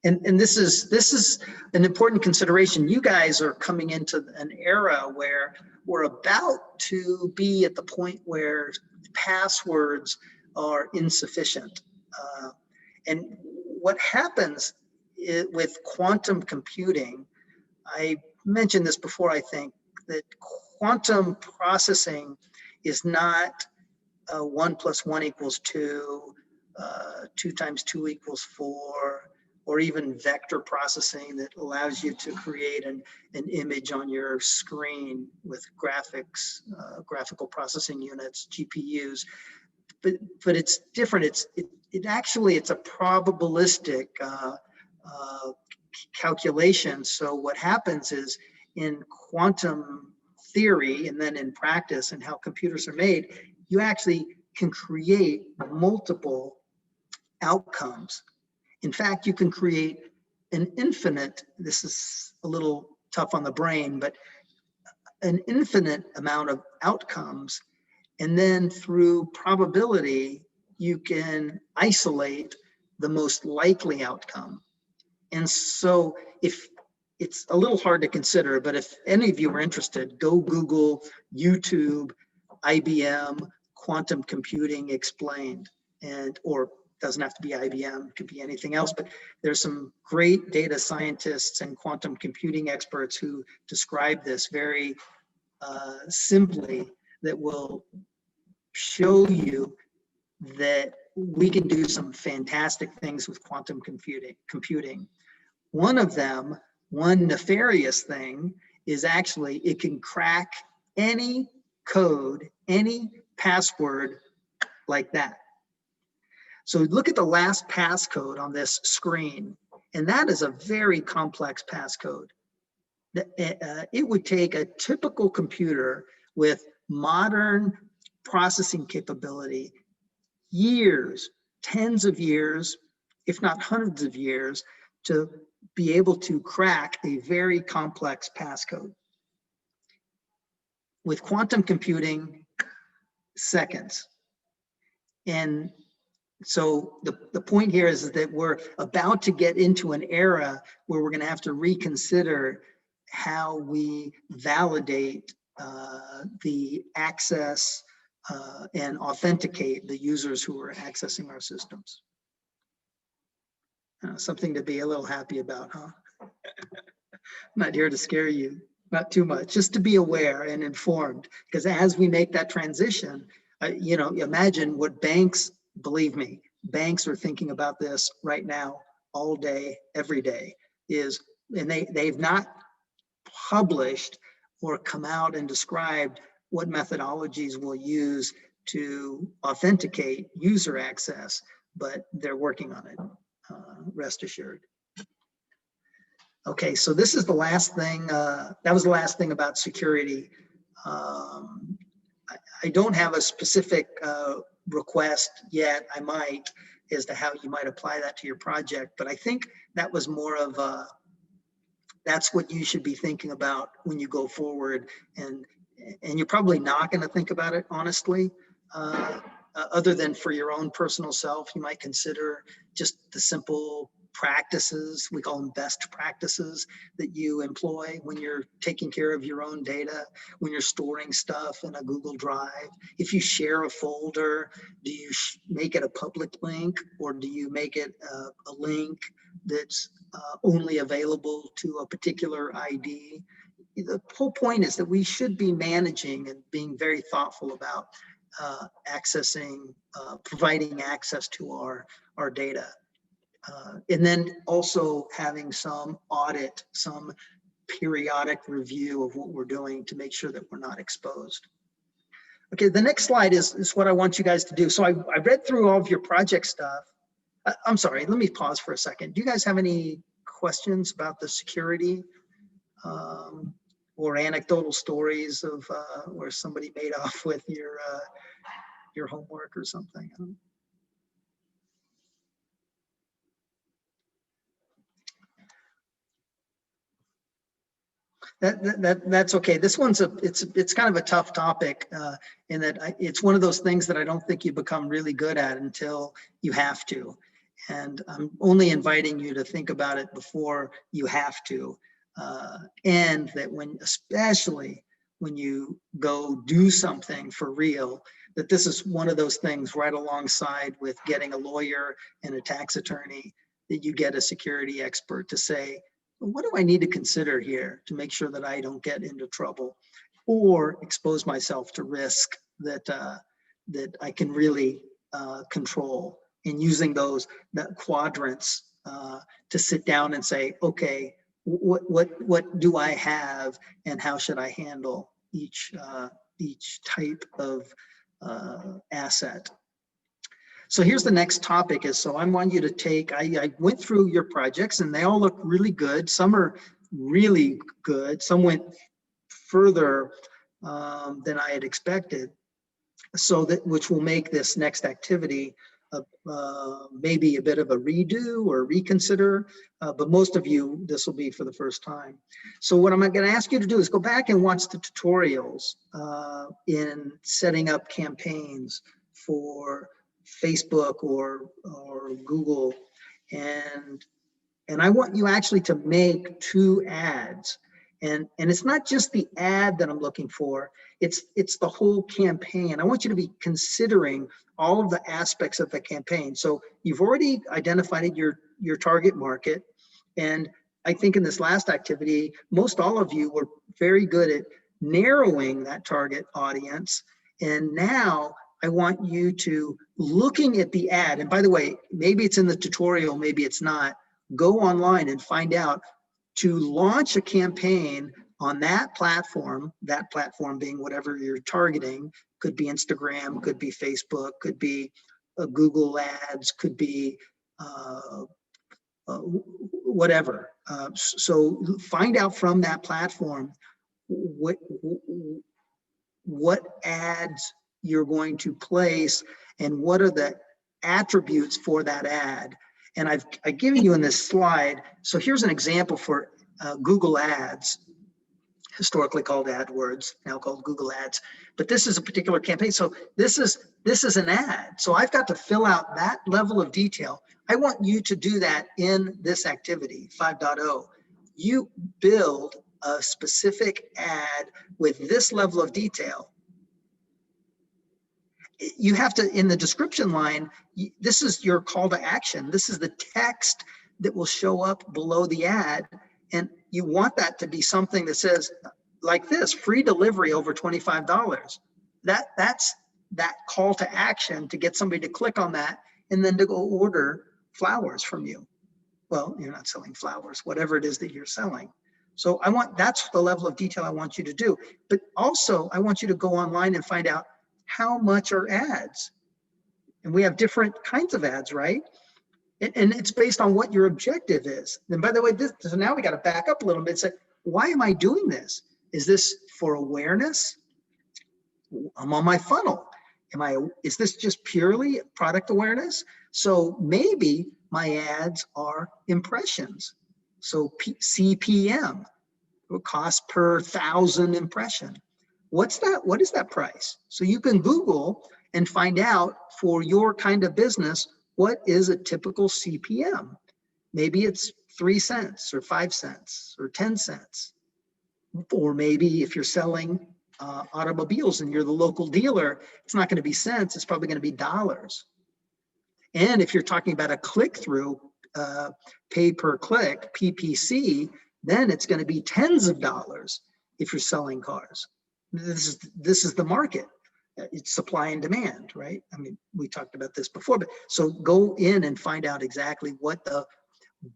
And this is an important consideration. You guys are coming into an era where we're about to be at the point where passwords are insufficient. And what happens with quantum computing, I mentioned this before, I think, that quantum processing is not 1 + 1 = 2, 2 × 2 = 4, or even vector processing that allows you to create an image on your screen with graphics, graphical processing units, GPUs. But it's different. It's a probabilistic calculation. So what happens is, in quantum theory and then in practice and how computers are made, you actually can create multiple outcomes. In fact, you can create an infinite, this is a little tough on the brain, but an infinite amount of outcomes. And then through probability, you can isolate the most likely outcome. And so if it's a little hard to consider, but if any of you are interested, go Google YouTube, IBM, quantum computing explained, or doesn't have to be IBM, it could be anything else, but there's some great data scientists and quantum computing experts who describe this very simply that will show you that we can do some fantastic things with quantum computing. One of them, one nefarious thing, is actually it can crack any code, any password like that. So look at the last passcode on this screen, and that is a very complex passcode. It would take a typical computer with modern processing capability years, tens of years, if not hundreds of years, to be able to crack a very complex passcode. With quantum computing, seconds. And so the point here is that we're about to get into an era where we're going to have to reconsider how we validate the access and authenticate the users who are accessing our systems. Something to be a little happy about, huh? I'm not here to scare you, not too much, just to be aware and informed, because as we make that transition, you know, imagine what banks, believe me, banks are thinking about this right now, all day, every day, and they've not published or come out and described what methodologies we'll use to authenticate user access, but they're working on it, rest assured. Okay, so this is the last thing, that was the last thing about security. I don't have a specific request yet, I might, as to how you might apply that to your project, but I think that was more of a, that's what you should be thinking about when you go forward, and you're probably not going to think about it honestly, other than for your own personal self. You might consider just the simple practices, we call them best practices, that you employ when you're taking care of your own data, when you're storing stuff in a Google Drive. If you share a folder, do you make it a public link, or do you make it a link that's only available to a particular ID? The whole point is that we should be managing and being very thoughtful about accessing, providing access to our data. And then also having some audit, some periodic review of what we're doing to make sure that we're not exposed. Okay, the next slide is what I want you guys to do. So I read through all of your project stuff. I'm sorry, let me pause for a second. Do you guys have any questions about the security or anecdotal stories of where somebody made off with your homework or something? That's okay. This one's it's kind of a tough topic in that it's one of those things that I don't think you become really good at until you have to. And I'm only inviting you to think about it before you have to. And that especially when you go do something for real, that this is one of those things right alongside with getting a lawyer and a tax attorney, that you get a security expert to say, what do I need to consider here to make sure that I don't get into trouble or expose myself to risk that I can really control, and using that quadrants to sit down and say, okay, what do I have and how should I handle each type of asset? So here's the next topic so I want you to take, I went through your projects and they all look really good. Some are really good. Some went further than I had expected. So which will make this next activity maybe a bit of a redo or reconsider, but most of you, this will be for the first time. So what I'm going to ask you to do is go back and watch the tutorials in setting up campaigns for Facebook or Google, and I want you actually to make 2 ads, and it's not just the ad that I'm looking for, it's the whole campaign. I want you to be considering all of the aspects of the campaign. So you've already identified your target market, and I think in this last activity, most all of you were very good at narrowing that target audience. And now I want you to, looking at the ad, and by the way, maybe it's in the tutorial, maybe it's not, go online and find out to launch a campaign on that platform being whatever you're targeting, could be Instagram, could be Facebook, could be Google Ads, could be whatever. So find out from that platform what ads you're going to place and what are the attributes for that ad. And I've given you in this slide. So here's an example for Google Ads, historically called AdWords, now called Google Ads. But this is a particular campaign. So this is an ad. So I've got to fill out that level of detail. I want you to do that in this activity, 5.0. You build a specific ad with this level of detail. You have to, in the description line, this is your call to action. This is the text that will show up below the ad. And you want that to be something that says like this, free delivery over $25. That's that call to action to get somebody to click on that and then to go order flowers from you. Well, you're not selling flowers, whatever it is that you're selling. So that's the level of detail I want you to do. But also I want you to go online and find out how much are ads. And we have different kinds of ads, right? And it's based on what your objective is. And by the way, so now we got to back up a little bit and say, why am I doing this? Is this for awareness? I'm on my funnel. Is this just purely product awareness? So maybe my ads are impressions. So CPM, cost per 1,000 impression. What's that? What is that price? So you can Google and find out for your kind of business, what is a typical CPM? Maybe it's 3 cents or 5 cents or 10 cents. Or maybe if you're selling automobiles and you're the local dealer, it's not going to be cents, it's probably going to be dollars. And if you're talking about a click-through, pay per click, PPC, then it's going to be tens of dollars if you're selling cars. This is the market. It's supply and demand, right? I mean, we talked about this before, but so go in and find out exactly what the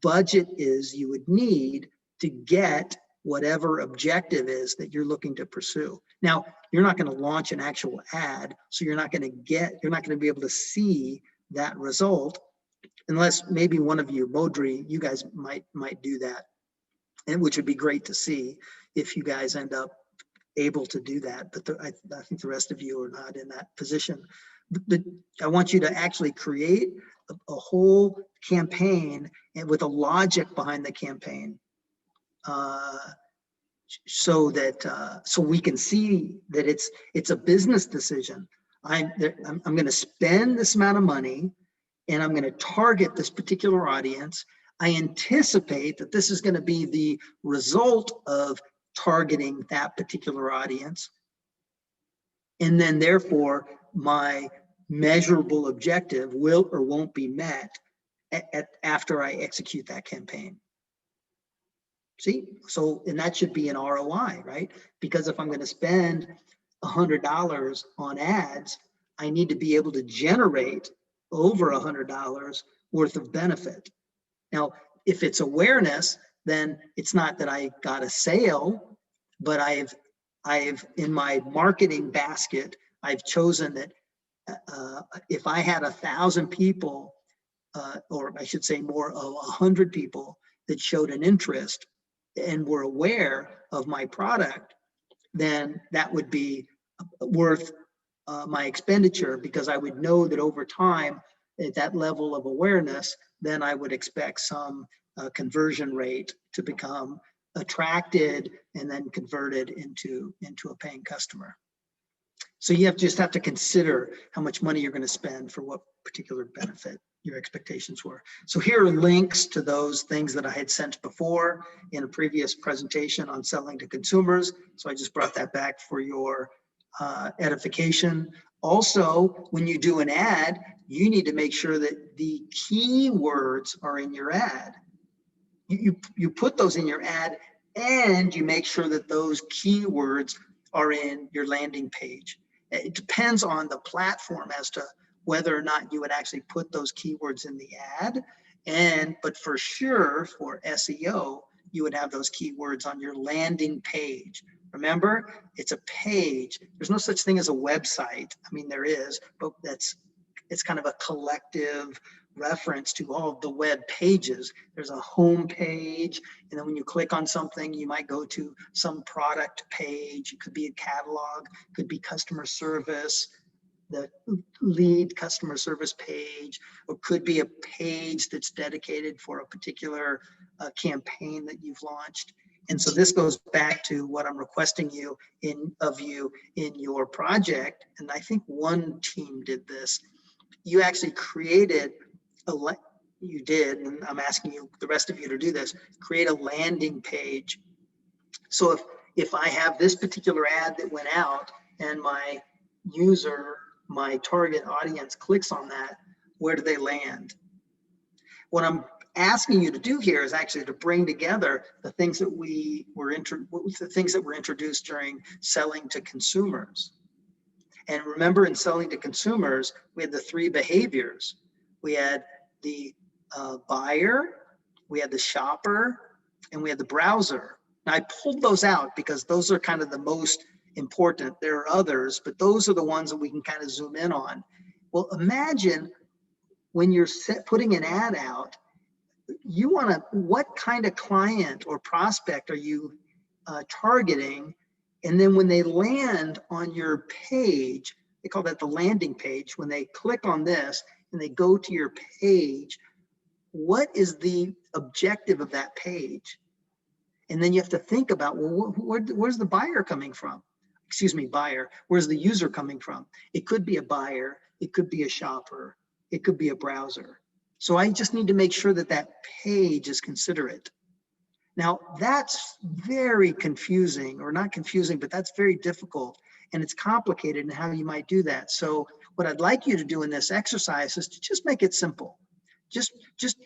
budget is you would need to get whatever objective is that you're looking to pursue. Now, you're not going to launch an actual ad, so you're not going to be able to see that result unless maybe one of you, Modri, you guys might do that, and which would be great to see if you guys end up able to do that. But I think the rest of you are not in that position. But I want you to actually create a whole campaign and with a logic behind the campaign, so we can see that it's a business decision. I'm going to spend this amount of money, and I'm going to target this particular audience. I anticipate that this is going to be the result of targeting that particular audience. And then therefore my measurable objective will or won't be met after I execute that campaign. See, so, and that should be an ROI, right? Because if I'm going to spend $100 on ads, I need to be able to generate over $100 worth of benefit. Now, if it's awareness, then it's not that I got a sale, but I've in my marketing basket, I've chosen that if I had 1,000 people, or I should say more, 100 people that showed an interest and were aware of my product, then that would be worth my expenditure, because I would know that over time at that level of awareness, then I would expect some conversion rate to become attracted and then converted into a paying customer. So you just have to consider how much money you're going to spend for what particular benefit your expectations were. So here are links to those things that I had sent before in a previous presentation on selling to consumers. So I just brought that back for your edification. Also, when you do an ad, you need to make sure that the keywords are in your ad. You put those in your ad, and you make sure that those keywords are in your landing page. It depends on the platform as to whether or not you would actually put those keywords in the ad. But for sure, for SEO, you would have those keywords on your landing page. Remember, it's a page. There's no such thing as a website. I mean, there is, but it's kind of a collective reference to all of the web pages. There's a home page, and then when you click on something, you might go to some product page. It could be a catalog, could be customer service, the lead customer service page, or could be a page that's dedicated for a particular campaign that you've launched. And so this goes back to what I'm requesting of you in your project. And I think one team did this. You actually created you did, and I'm asking you, the rest of you, to do this, create a landing page. So if I have this particular ad that went out and my user, my target audience clicks on that, where do they land? What I'm asking you to do here is actually to bring together the things that were introduced during selling to consumers. And remember, in selling to consumers, we had the 3 behaviors. We had the buyer, we had the shopper, and we had the browser. Now, I pulled those out because those are kind of the most important. There are others, but those are the ones that we can kind of zoom in on. Well, imagine when you're putting an ad out, you want to, what kind of client or prospect are you targeting? And then when they land on your page, they call that the landing page. When they click on this and they go to your page, what is the objective of that page? And then you have to think about, well, where's the buyer coming from? Excuse me, buyer. Where's the user coming from? It could be a buyer. It could be a shopper. It could be a browser. So I just need to make sure that that page is considerate. Now, that's very confusing, or not confusing, but that's very difficult, and it's complicated in how you might do that. So what I'd like you to do in this exercise is to just make it simple. Just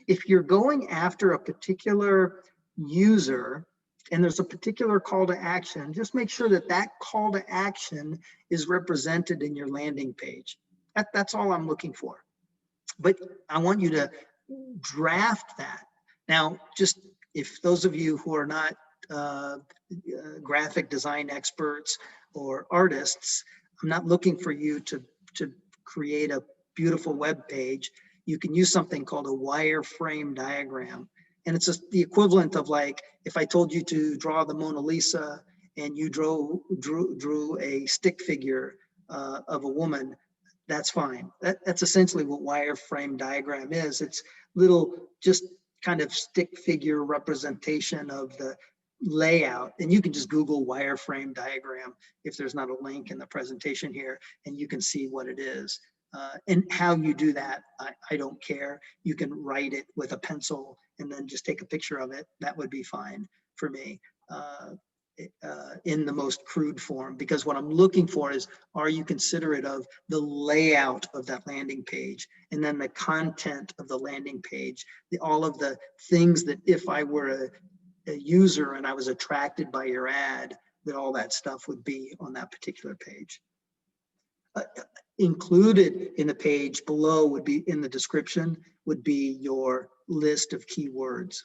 if you're going after a particular user and there's a particular call to action, just make sure that that call to action is represented in your landing page. That's all I'm looking for. But I want you to draft that. Now, just if those of you who are not graphic design experts or artists, I'm not looking for you to create a beautiful web page. You can use something called a wireframe diagram. And it's just the equivalent of, like, if I told you to draw the Mona Lisa and you drew a stick figure of a woman, that's fine. That's essentially what wireframe diagram is. It's little, just kind of stick figure representation of the layout. And you can just Google wireframe diagram if there's not a link in the presentation here, and you can see what it is. And how you do that, I don't care. You can write it with a pencil and then just take a picture of it. That would be fine for me in the most crude form, because what I'm looking for is, are you considerate of the layout of that landing page, and then the content of the landing page, all of the things that if I were a user and I was attracted by your ad, that all that stuff would be on that particular page. Included in the page below would be, in the description, would be your list of keywords.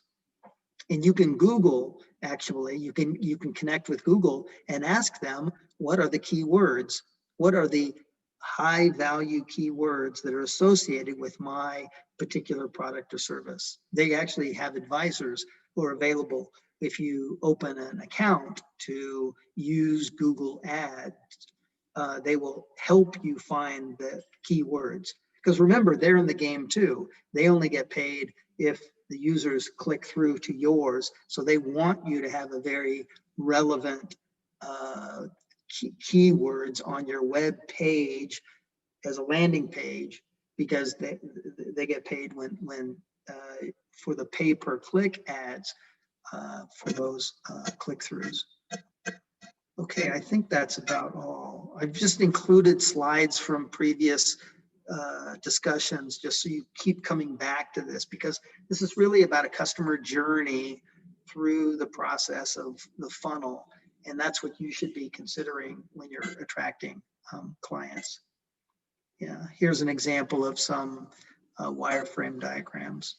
And you can Google, actually, you can connect with Google and ask them, what are the keywords? What are the high value keywords that are associated with my particular product or service? They actually have advisors who are available if you open an account to use Google Ads. They will help you find the keywords. Because remember, they're in the game too. They only get paid if the users click through to yours. So they want you to have a very relevant keywords on your web page as a landing page, because they get paid when for the pay per click ads for those click-throughs. Okay, I think that's about all. I've just included slides from previous discussions, just so you keep coming back to this, because this is really about a customer journey through the process of the funnel. And that's what you should be considering when you're attracting clients. Yeah, here's an example of some wireframe diagrams.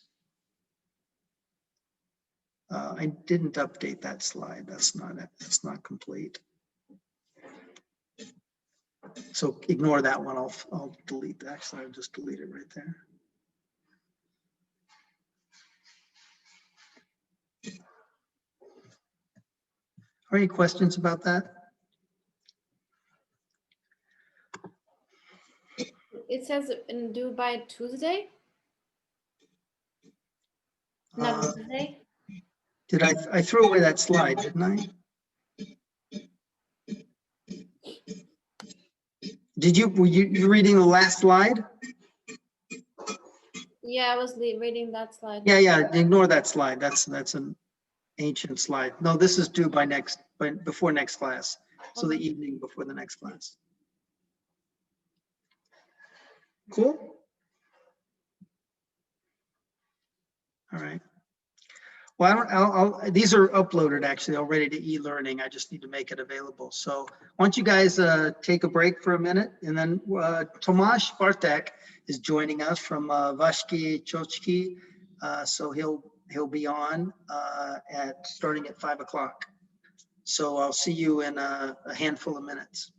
I didn't update that slide. That's not complete. So ignore that one. I'll delete that. Actually, I'll just delete it right there. Are any questions about that? It says due by Tuesday? Not Wednesday? Did I threw away that slide, didn't I? Were you reading the last slide? Yeah, I was reading that slide. Yeah, ignore that slide. That's an ancient slide. No, this is due by before next class. So the evening before the next class. Cool. All right. Well, these are uploaded actually already to e-learning. I just need to make it available. So why don't you guys take a break for a minute, and then Tomas Bartek is joining us from Vashki Chochki. So he'll be on starting at 5 o'clock. So I'll see you in a handful of minutes.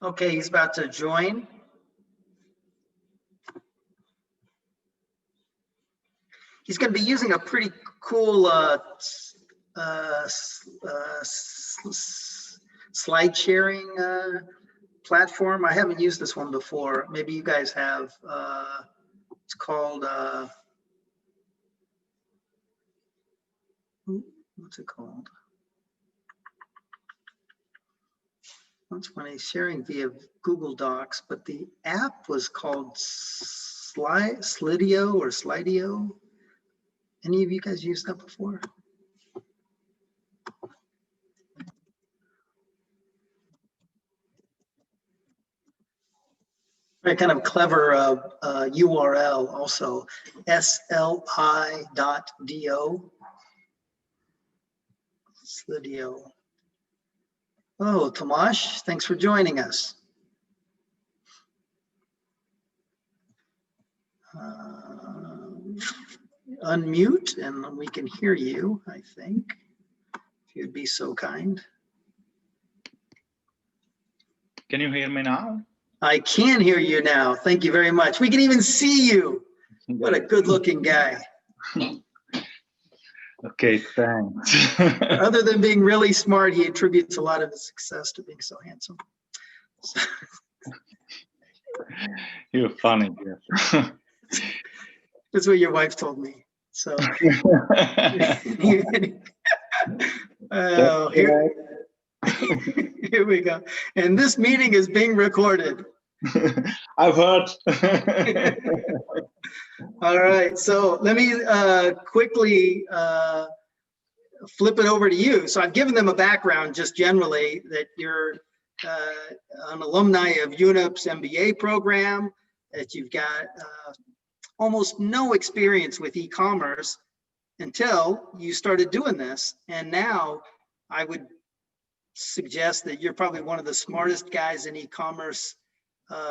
Okay, he's about to join. He's going to be using a pretty cool slide sharing platform. I haven't used this one before. Maybe you guys have. It's called, what's it called? That's funny, sharing via Google Docs, but the app was called Slidio or Slidio. Any of you guys used that before? Very kind of clever URL also, sli.do. Slidio. Oh, Tomas, thanks for joining us. Unmute and we can hear you, I think, if you'd be so kind. Can you hear me now? I can hear you now. Thank you very much. We can even see you. What a good looking guy. Okay, thanks. Other than being really smart, he attributes a lot of his success to being so handsome. So. You're funny. Yes. That's what your wife told me. So here we go. And this meeting is being recorded. I've heard. All right, so let me quickly flip it over to you. So I've given them a background just generally that you're an alumni of UNYP's MBA program, that you've got almost no experience with e-commerce until you started doing this. And now I would suggest that you're probably one of the smartest guys in e-commerce,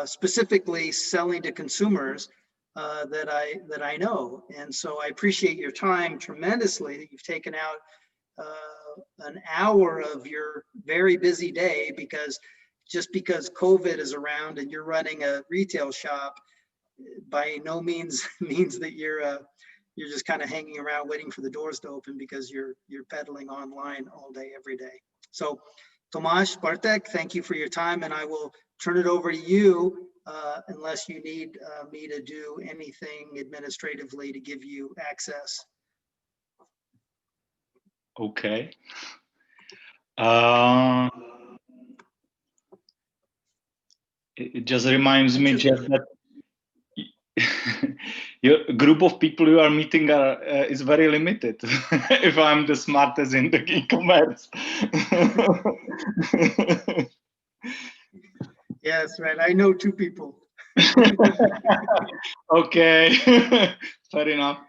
specifically selling to consumers that I know. And so I appreciate your time tremendously that you've taken out an hour of your very busy day, because just because COVID is around and you're running a retail shop by no means means that you're just kind of hanging around waiting for the doors to open because you're peddling online all day, every day. So Tomas, Bartek, thank you for your time, and I will turn it over to you unless you need me to do anything administratively to give you access. Okay. It just reminds me, Jeff, that your group of people you are meeting is very limited. If I'm the smartest in the e-commerce. Yes, right. I know 2 people. Okay, fair enough.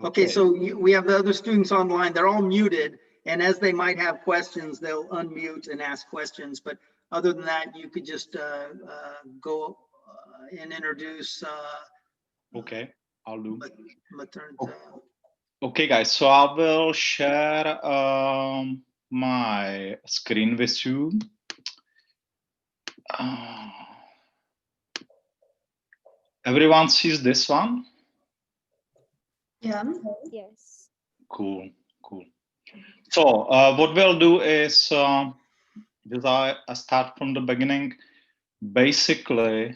Okay, so we have the other students online. They're all muted, and as they might have questions, they'll unmute and ask questions. But other than that, you could just go and introduce. Okay, I'll do. Maternity. Okay, guys, so I will share my screen with you. Everyone sees this one? Yeah. Yes. Cool, cool. So what we'll do is, because I start from the beginning, basically,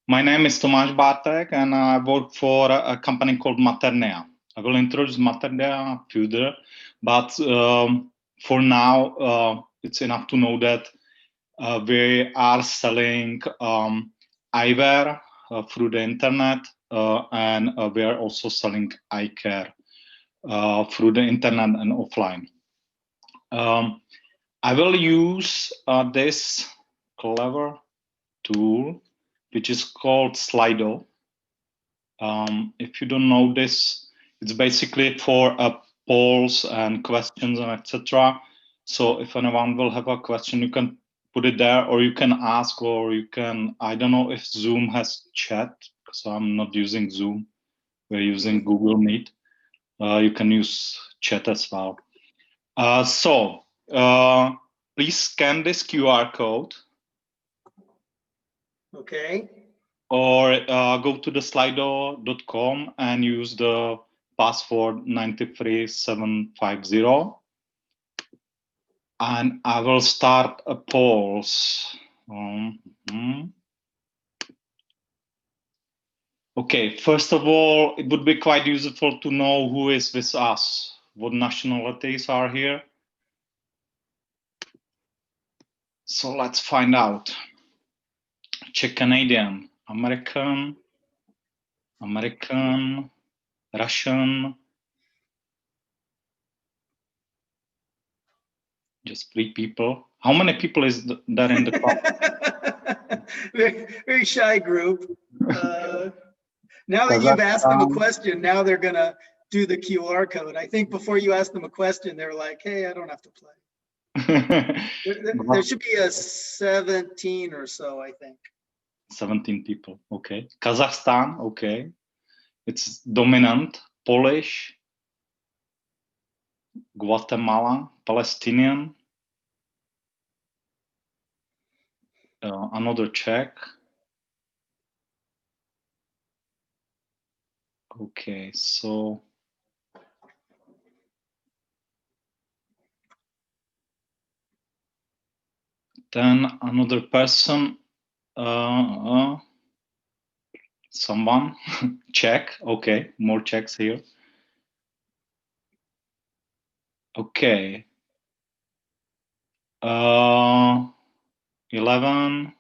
my name is Tomas Bartek, and I work for a company called Maternia. I will introduce Maternia further, but for now, it's enough to know that we are selling eyewear through the internet, and we are also selling eye care through the internet and offline. I will use this clever tool, which is called Slido. If you don't know this, it's basically for polls and questions and etc. So if anyone will have a question, you can put it there, or you can ask, or you can, I don't know if Zoom has chat, because I'm not using Zoom. We're using Google Meet. You can use chat as well. Please scan this QR code. Okay. Or go to the slido.com and use the password 93750. And I will start a pause. Okay, first of all, it would be quite useful to know who is with us, what nationalities are here. So let's find out. Czech Canadian, American, Russian, just 3 people. How many people is there in the call? Very shy group. Now that you've asked them a question, now they're gonna do the QR code. I think before you ask them a question, they're like, hey, I don't have to play. There should be a 17 or so, I think. 17 people, okay. Kazakhstan, okay. It's dominant. Polish, Guatemala, Palestinian, another Czech. Okay, so then another person, someone, Czech, okay, more Czechs here. Okay. 11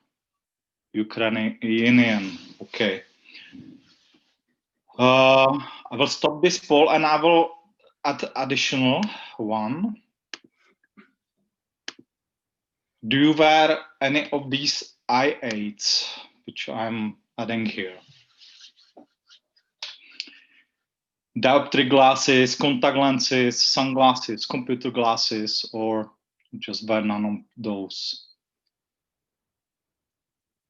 Ukrainian, okay. I will stop this poll and I will add additional one. Do you wear any of these eye aids, which I'm adding here? Dioptric glasses, contact lenses, sunglasses, computer glasses, or just wear none of those?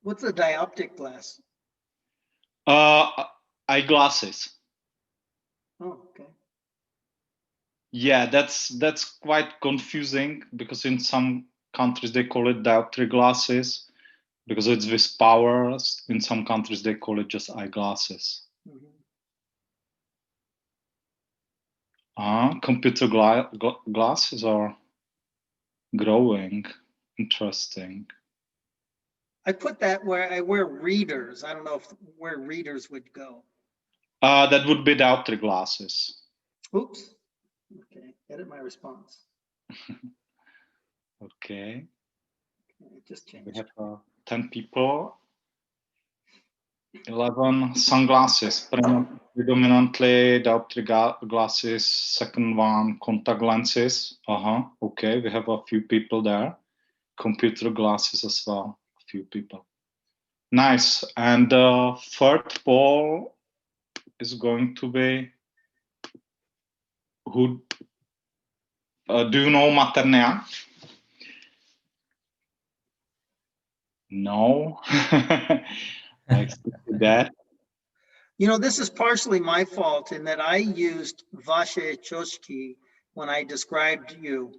What's a dioptic glass? Eyeglasses. Oh, okay. Yeah, that's quite confusing because in some countries they call it dioptric glasses because it's with powers. In some countries they call it just eyeglasses. Computer glasses are growing. Interesting. I put that where I wear readers. I don't know where readers would go. That would be dioptric glasses. Oops. Okay, edit my response. Okay. Just change. We have 10 people. 11 sunglasses, predominantly dioptric glasses. Second one, contact lenses. Okay, we have a few people there. Computer glasses as well, a few people. Nice. And the third poll is going to be who? Do you know Maternea? No. I expected that. You know, this is partially my fault in that I used Vase Choshki when I described you.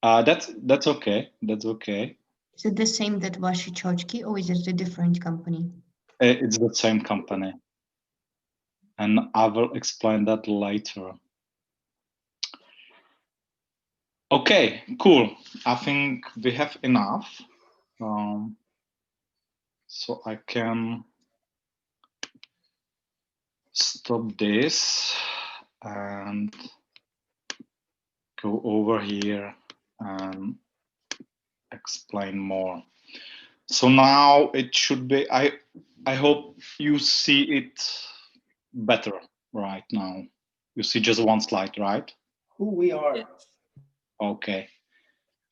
That's okay. That's okay. Is it the same that Vase Chochki, or is it a different company? It's the same company. And I will explain that later. Okay, cool. I think we have enough. So I can stop this and go over here and explain more. So now it should be, I hope you see it better right now. You see just one slide, right? Who we are. Okay.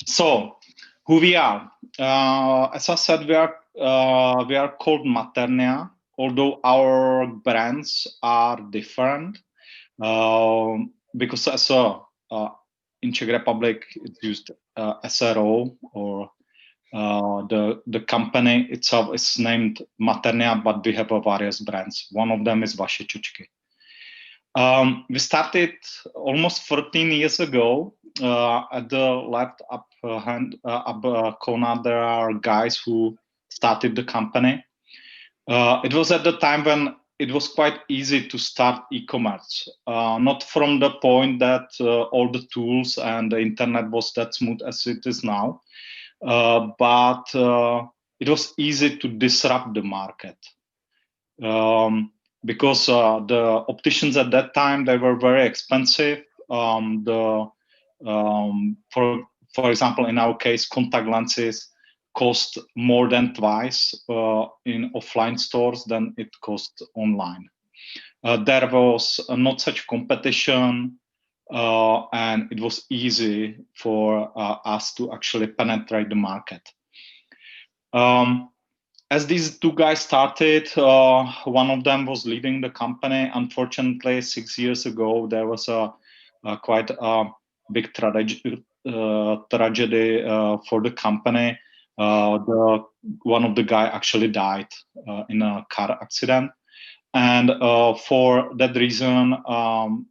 So who we are? As I said, we are called Maternea, although our brands are different. Because as in Czech Republic, it's used SRO, or the company itself is named Maternea, but we have various brands. One of them is Vase Chochki. We started almost 13 years ago. At the left up corner, there are guys who started the company. It was at the time when it was quite easy to start e-commerce. Not from the point that all the tools and the internet was that smooth as it is now, but it was easy to disrupt the market. Because the opticians at that time, they were very expensive. For example, in our case, contact lenses cost more than twice in offline stores than it cost online. There was not such competition, and it was easy for us to actually penetrate the market. As these two guys started, one of them was leading the company. Unfortunately, 6 years ago, there was a quite big tragedy for the company. One of the guy actually died in a car accident. And for that reason,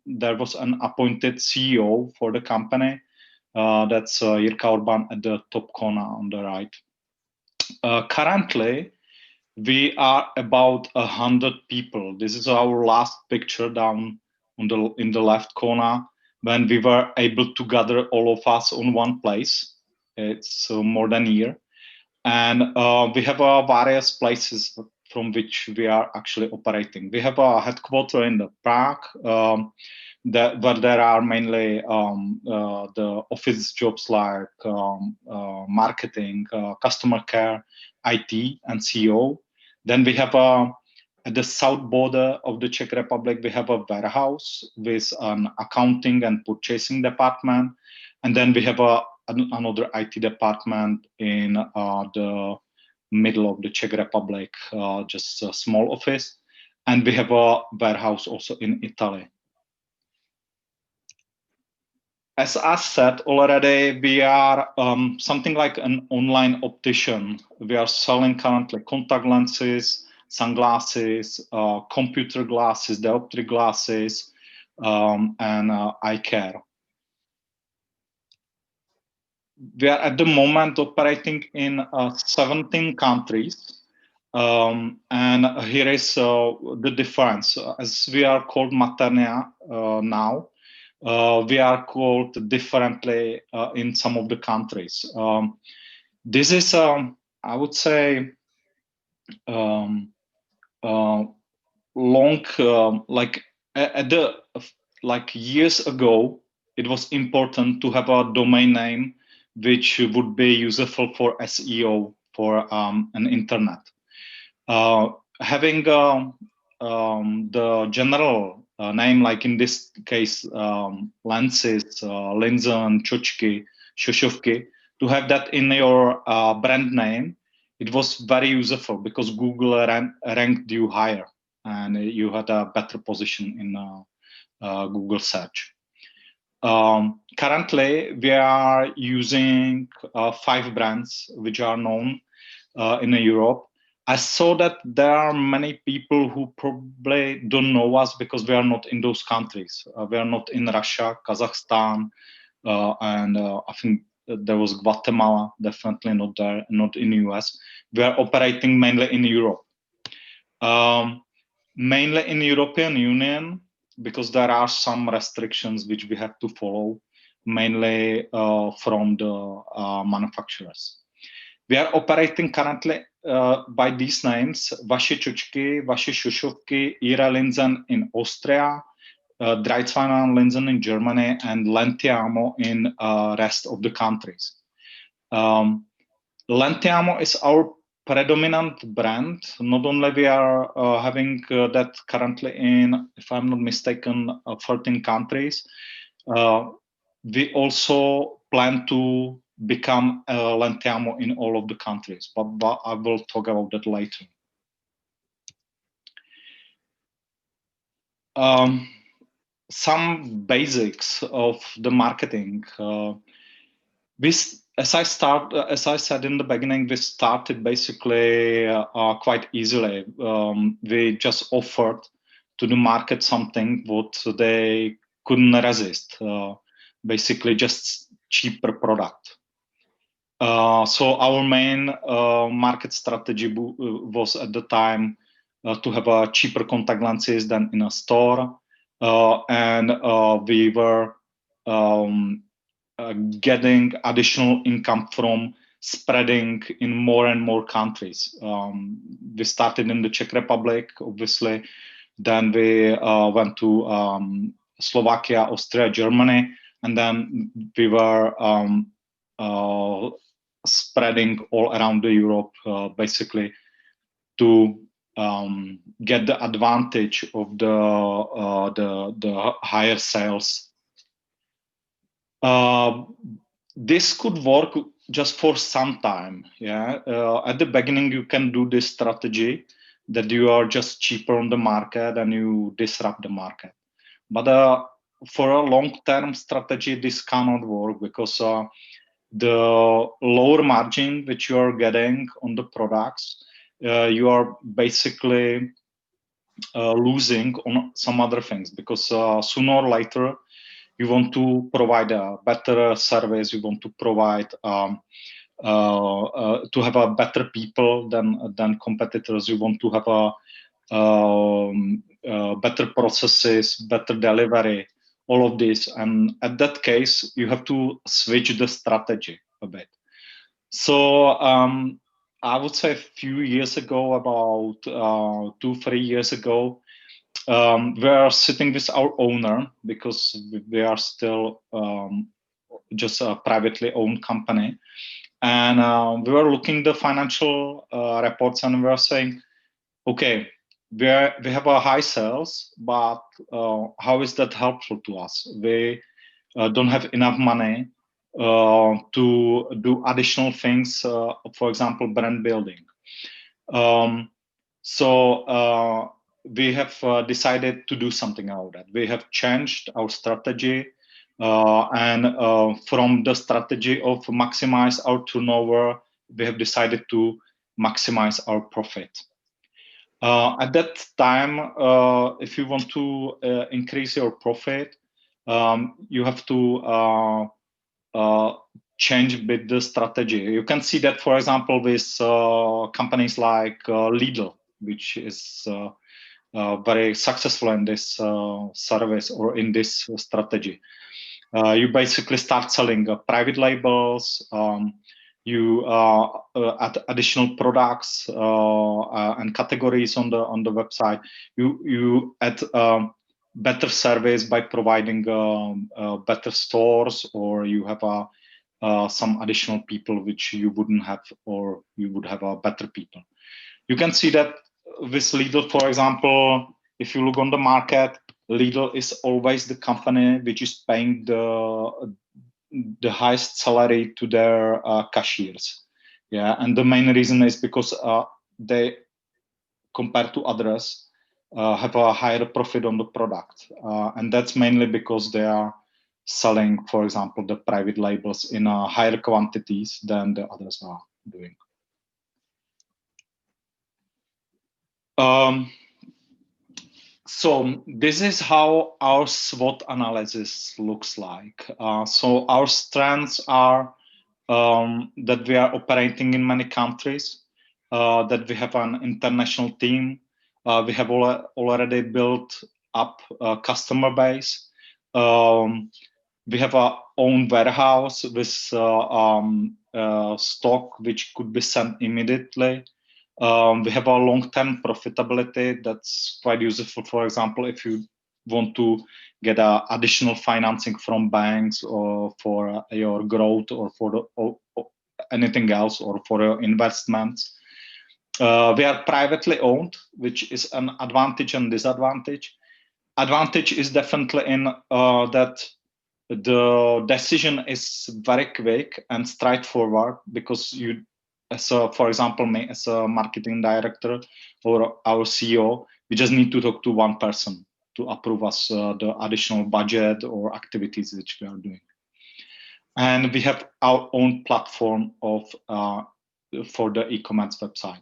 there was an appointed CEO for the company. That's Jirka Orban at the top corner on the right. Currently, we are about 100 people. This is our last picture down in the left corner, when we were able to gather all of us on one place. It's more than a year. And we have various places from which we are actually operating. We have a headquarter in the Prague, where there are mainly the office jobs like marketing, customer care, IT, and CEO. Then we have at the south border of the Czech Republic, we have a warehouse with an accounting and purchasing department. And then we have another IT department in the middle of the Czech Republic, just a small office. And we have a warehouse also in Italy. As I said already, we are something like an online optician. We are selling currently contact lenses, sunglasses, computer glasses, dioptric glasses, and eye care. We are at the moment operating in 17 countries. And here is the difference. As we are called Maternea now, we are called differently in some of the countries. This is, I would say, long, like years ago, it was important to have a domain name which would be useful for SEO for an internet. Having the general name, like in this case, lenses, Linzen, Čočky, Šošovky, to have that in your brand name, it was very useful because Google ranked you higher and you had a better position in Google search. Currently, we are using 5 brands which are known in Europe. I saw that there are many people who probably don't know us because we are not in those countries. We are not in Russia, Kazakhstan, and I think there was Guatemala, definitely not there, not in the US. We are operating mainly in Europe. Mainly in the European Union, because there are some restrictions which we have to follow, mainly from the manufacturers. We are operating currently by these names: Vaše Čočky, Vaše Šošovky, Ira Linzen in Austria, Dreizweiler Linzen in Germany, and Lentiamo in rest of the countries. Lentiamo is our predominant brand. Not only we are having that currently in, if I'm not mistaken, 13 countries, we also plan to become Lentiamo in all of the countries, but I will talk about that later. Some basics of the marketing. As I said in the beginning, we started basically quite easily. We just offered to the market something what they couldn't resist, basically just cheaper product. So our main market strategy was at the time to have a cheaper contact lenses than in a store, and we were getting additional income from spreading in more and more countries. We started in the Czech Republic, obviously, then we went to Slovakia, Austria, Germany, and then we were spreading all around the Europe, basically, to get the advantage of the higher sales. This could work just for some time. Yeah, at the beginning you can do this strategy that you are just cheaper on the market and you disrupt the market. But for a long-term strategy, this cannot work because the lower margin which you are getting on the products, you are basically losing on some other things, because sooner or later you want to provide a better service, you want to provide to have a better people than competitors, you want to have a better processes, better delivery, all of this. And at that case, you have to switch the strategy a bit. So I would say a few years ago, about 2-3 years ago, we are sitting with our owner, because we are still just a privately owned company. And we were looking the financial reports, and we were saying, okay, we have a high sales, but how is that helpful to us? We don't have enough money to do additional things, for example, brand building. So we have decided to do something about that. We have changed our strategy, and from the strategy of maximize our turnover, we have decided to maximize our profit. At that time, if you want to increase your profit, you have to change a bit the strategy. You can see that, for example, with companies like Lidl, which is very successful in this service or in this strategy. You basically start selling private labels, you add additional products and categories on the website. You add better service by providing better stores, or you have some additional people which you wouldn't have, or you would have better people. You can see that with Lidl, for example, if you look on the market, Lidl is always the company which is paying the highest salary to their cashiers. Yeah, and the main reason is because they, compared to others, have a higher profit on the product, and that's mainly because they are selling, for example, the private labels in higher quantities than the others are doing. So this is how our SWOT analysis looks like. So our strengths are that we are operating in many countries, that we have an international team, we have already built up a customer base, we have our own warehouse with stock which could be sent immediately. We have a long-term profitability that's quite useful. For example, if you want to get additional financing from banks, or for your growth, or for anything else, or for your investments. We are privately owned, which is an advantage and disadvantage. Advantage is definitely in that the decision is very quick and straightforward, because you, for example, me as a marketing director or our CEO, we just need to talk to one person to approve us the additional budget or activities which we are doing. And we have our own platform for the e-commerce website.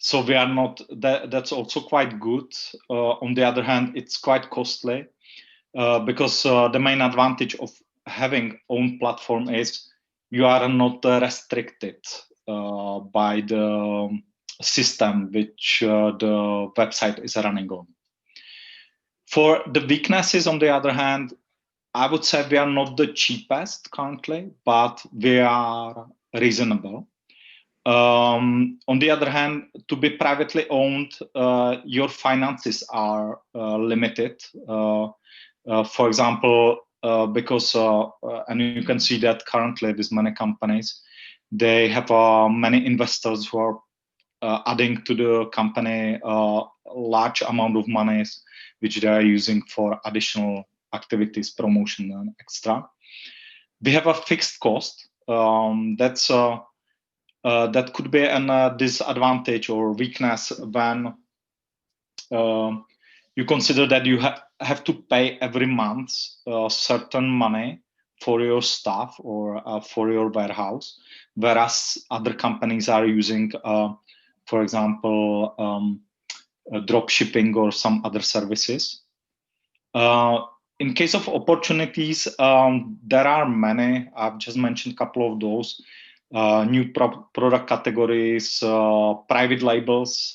So we are not, that's also quite good. On the other hand, it's quite costly because the main advantage of having own platform is you are not restricted by the system which the website is running on. For the weaknesses, on the other hand, I would say we are not the cheapest currently, but we are reasonable. On the other hand, to be privately owned, your finances are limited. For example, because, and you can see that currently with many companies, they have many investors who are adding to the company a large amount of monies which they are using for additional activities, promotion, and extra. We have a fixed cost. That could be a disadvantage or weakness when you consider that you have to pay every month certain money for your staff or for your warehouse, whereas other companies are using, for example, drop shipping or some other services. In case of opportunities, there are many. I've just mentioned a couple of those. New product categories, private labels,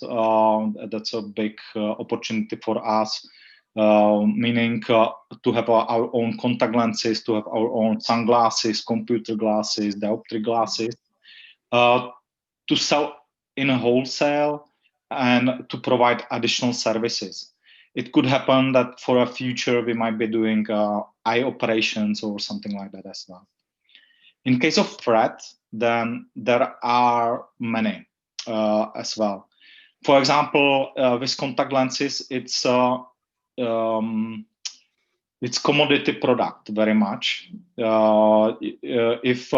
that's a big opportunity for us, meaning to have our own contact lenses, to have our own sunglasses, computer glasses, dioptric glasses, to sell in a wholesale and to provide additional services. It could happen that for a future we might be doing eye operations or something like that as well. In case of threat, then there are many as well. For example, with contact lenses, it's commodity product very much. If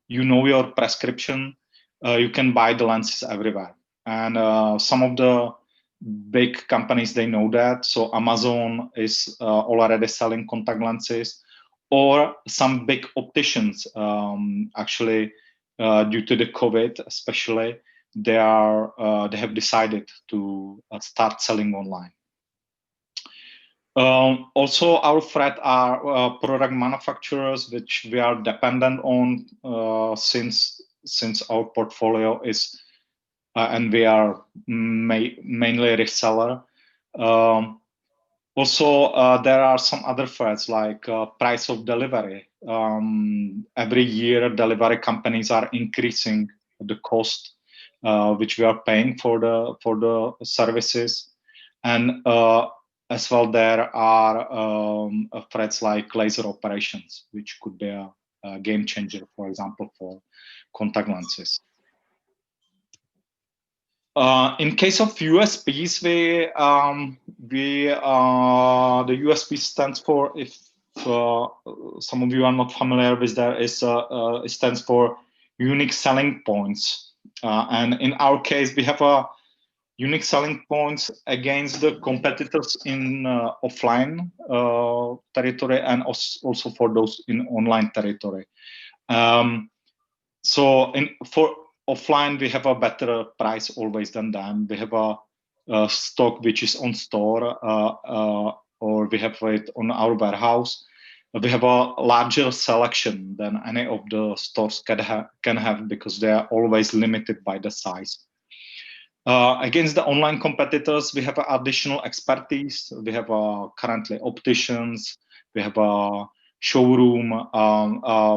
you know your prescription, you can buy the lenses everywhere. And some of the big companies, they know that. So Amazon is already selling contact lenses, or some big opticians, actually, due to the COVID especially, they have decided to start selling online. Also, our threat are product manufacturers, which we are dependent on since our portfolio is, and we are mainly reseller. Also, there are some other threats like price of delivery. Every year, delivery companies are increasing the cost which we are paying for the services, and as well, there are threats like laser operations, which could be a game changer, for example, for contact lenses. In case of USPs, the USP stands for, if some of you are not familiar with that, it stands for unique selling points. And in our case, we have a unique selling points against the competitors in offline territory and also for those in online territory. So for offline, we have a better price always than them. We have a stock which is on store, or we have it on our warehouse. We have a larger selection than any of the stores can have because they are always limited by the size. Against the online competitors, we have additional expertise. We have currently opticians. We have a showroom,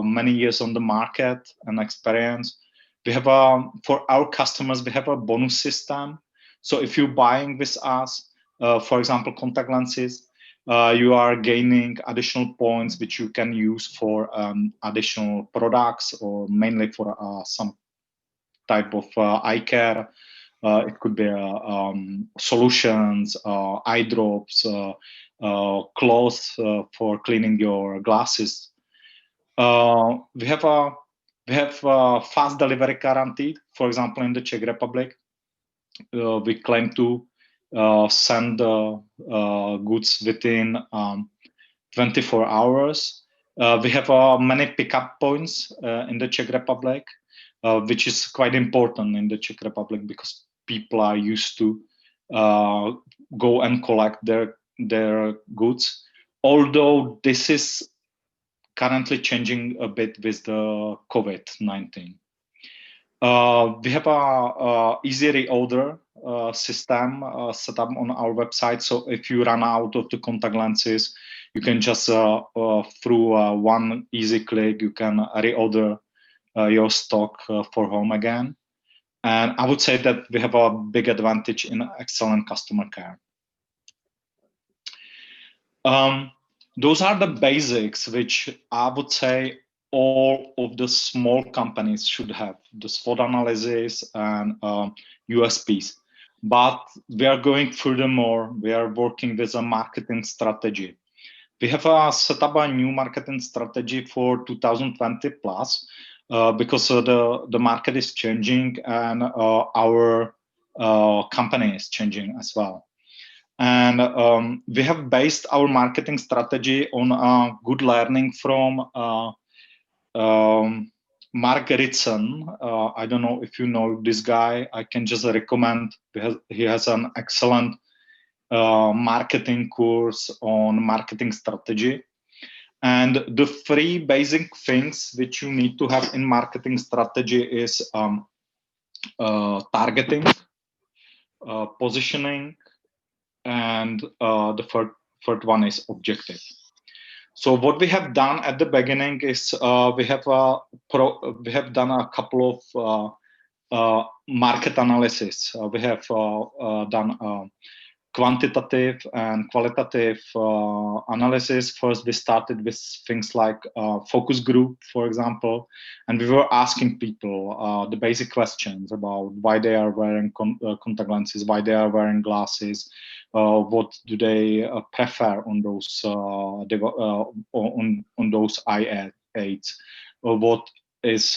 many years on the market and experience. We have for our customers, we have a bonus system. So if you're buying with us, for example, contact lenses, you are gaining additional points which you can use for additional products or mainly for some type of eye care. It could be solutions, eye drops, cloths for cleaning your glasses. We have fast delivery guaranteed. For example, in the Czech Republic, we claim to send goods within 24 hours. We have many pickup points in the Czech Republic, which is quite important in the Czech Republic because people are used to go and collect their goods. Although this is currently changing a bit with the COVID-19. We have a easy reorder system set up on our website. So if you run out of the contact lenses, you can just through one easy click, you can reorder your stock for home again. And I would say that we have a big advantage in excellent customer care. Those are the basics which I would say all of the small companies should have, the SWOT analysis and USPs. But we are going furthermore. We are working with a marketing strategy. We have set up a new marketing strategy for 2020 plus because the market is changing and our company is changing as well. And we have based our marketing strategy on good learning from Mark Ritson. I don't know if you know this guy. I can just recommend. He has an excellent marketing course on marketing strategy. And the three basic things which you need to have in marketing strategy is targeting, positioning, and the third one is objective. So what we have done at the beginning is we have done a couple of market analysis. We have done quantitative and qualitative analysis. First, we started with things like focus group, for example, and we were asking people the basic questions about why they are wearing contact lenses, why they are wearing glasses, what do they prefer on those on those eye aids, what is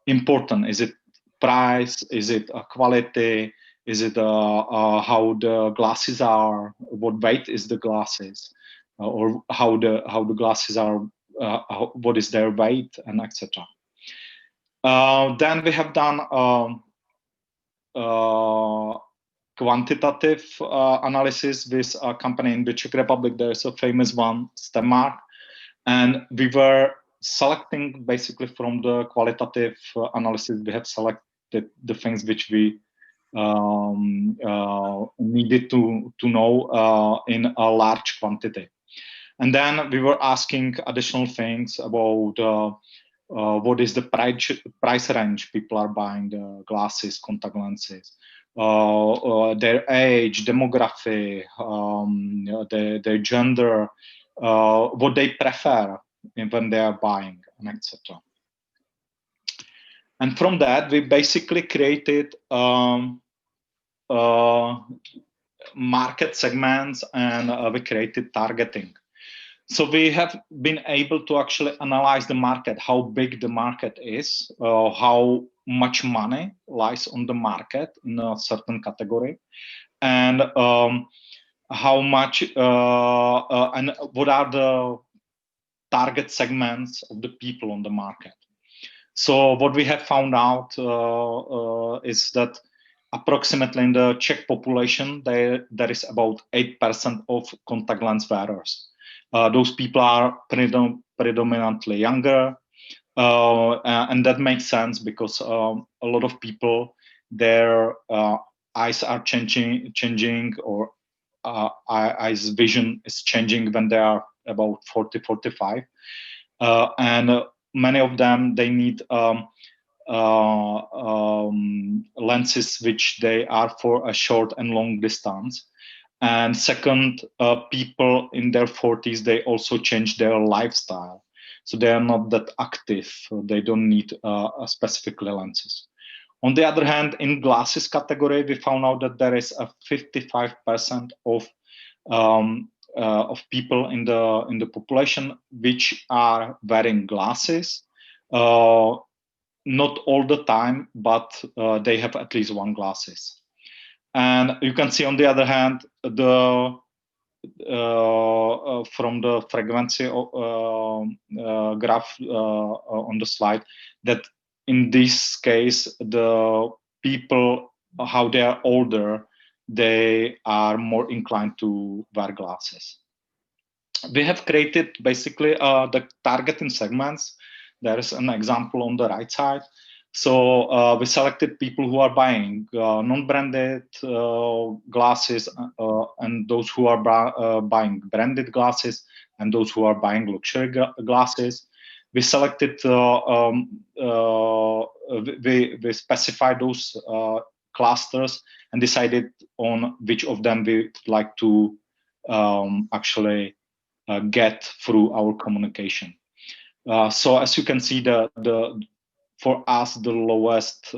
important. Is it price? Is it quality? Is it how the glasses are? What weight is the glasses, or how the glasses are? What is their weight, and etc. Then we have done quantitative analysis with a company in the Czech Republic. There's a famous one, Stemmark, and we were selecting basically from the qualitative analysis. We have selected the things which we needed to know in a large quantity. And then we were asking additional things about what is the price range people are buying the glasses, contact lenses, their age, demography, their gender, what they prefer when they are buying, and etc. And from that, we basically created market segments, and we created targeting. So we have been able to actually analyze the market, how big the market is, how much money lies on the market in a certain category, and how much and what are the target segments of the people on the market. So what we have found out is that approximately in the Czech population, there is about 8% of contact lens wearers. Those people are predominantly younger, and that makes sense because a lot of people, their eyes are changing, or eyes vision is changing when they are about 40, 45, and many of them, they need lenses which they are for a short and long distance. And second, people in their 40s, they also change their lifestyle. So they are not that active. They don't need specific lenses. On the other hand, in glasses category, we found out that there is a 55% of people in the population which are wearing glasses, not all the time, but they have at least one glasses. And you can see on the other hand, the from the frequency graph on the slide, that in this case, the people how they are older, they are more inclined to wear glasses. We have created basically the targeting segments. There is an example on the right side. So we selected people who are buying non-branded glasses and those who are buying branded glasses and those who are buying luxury glasses. We selected, we specified those clusters and decided on which of them we would like to actually get through our communication. So as you can see, for us the lowest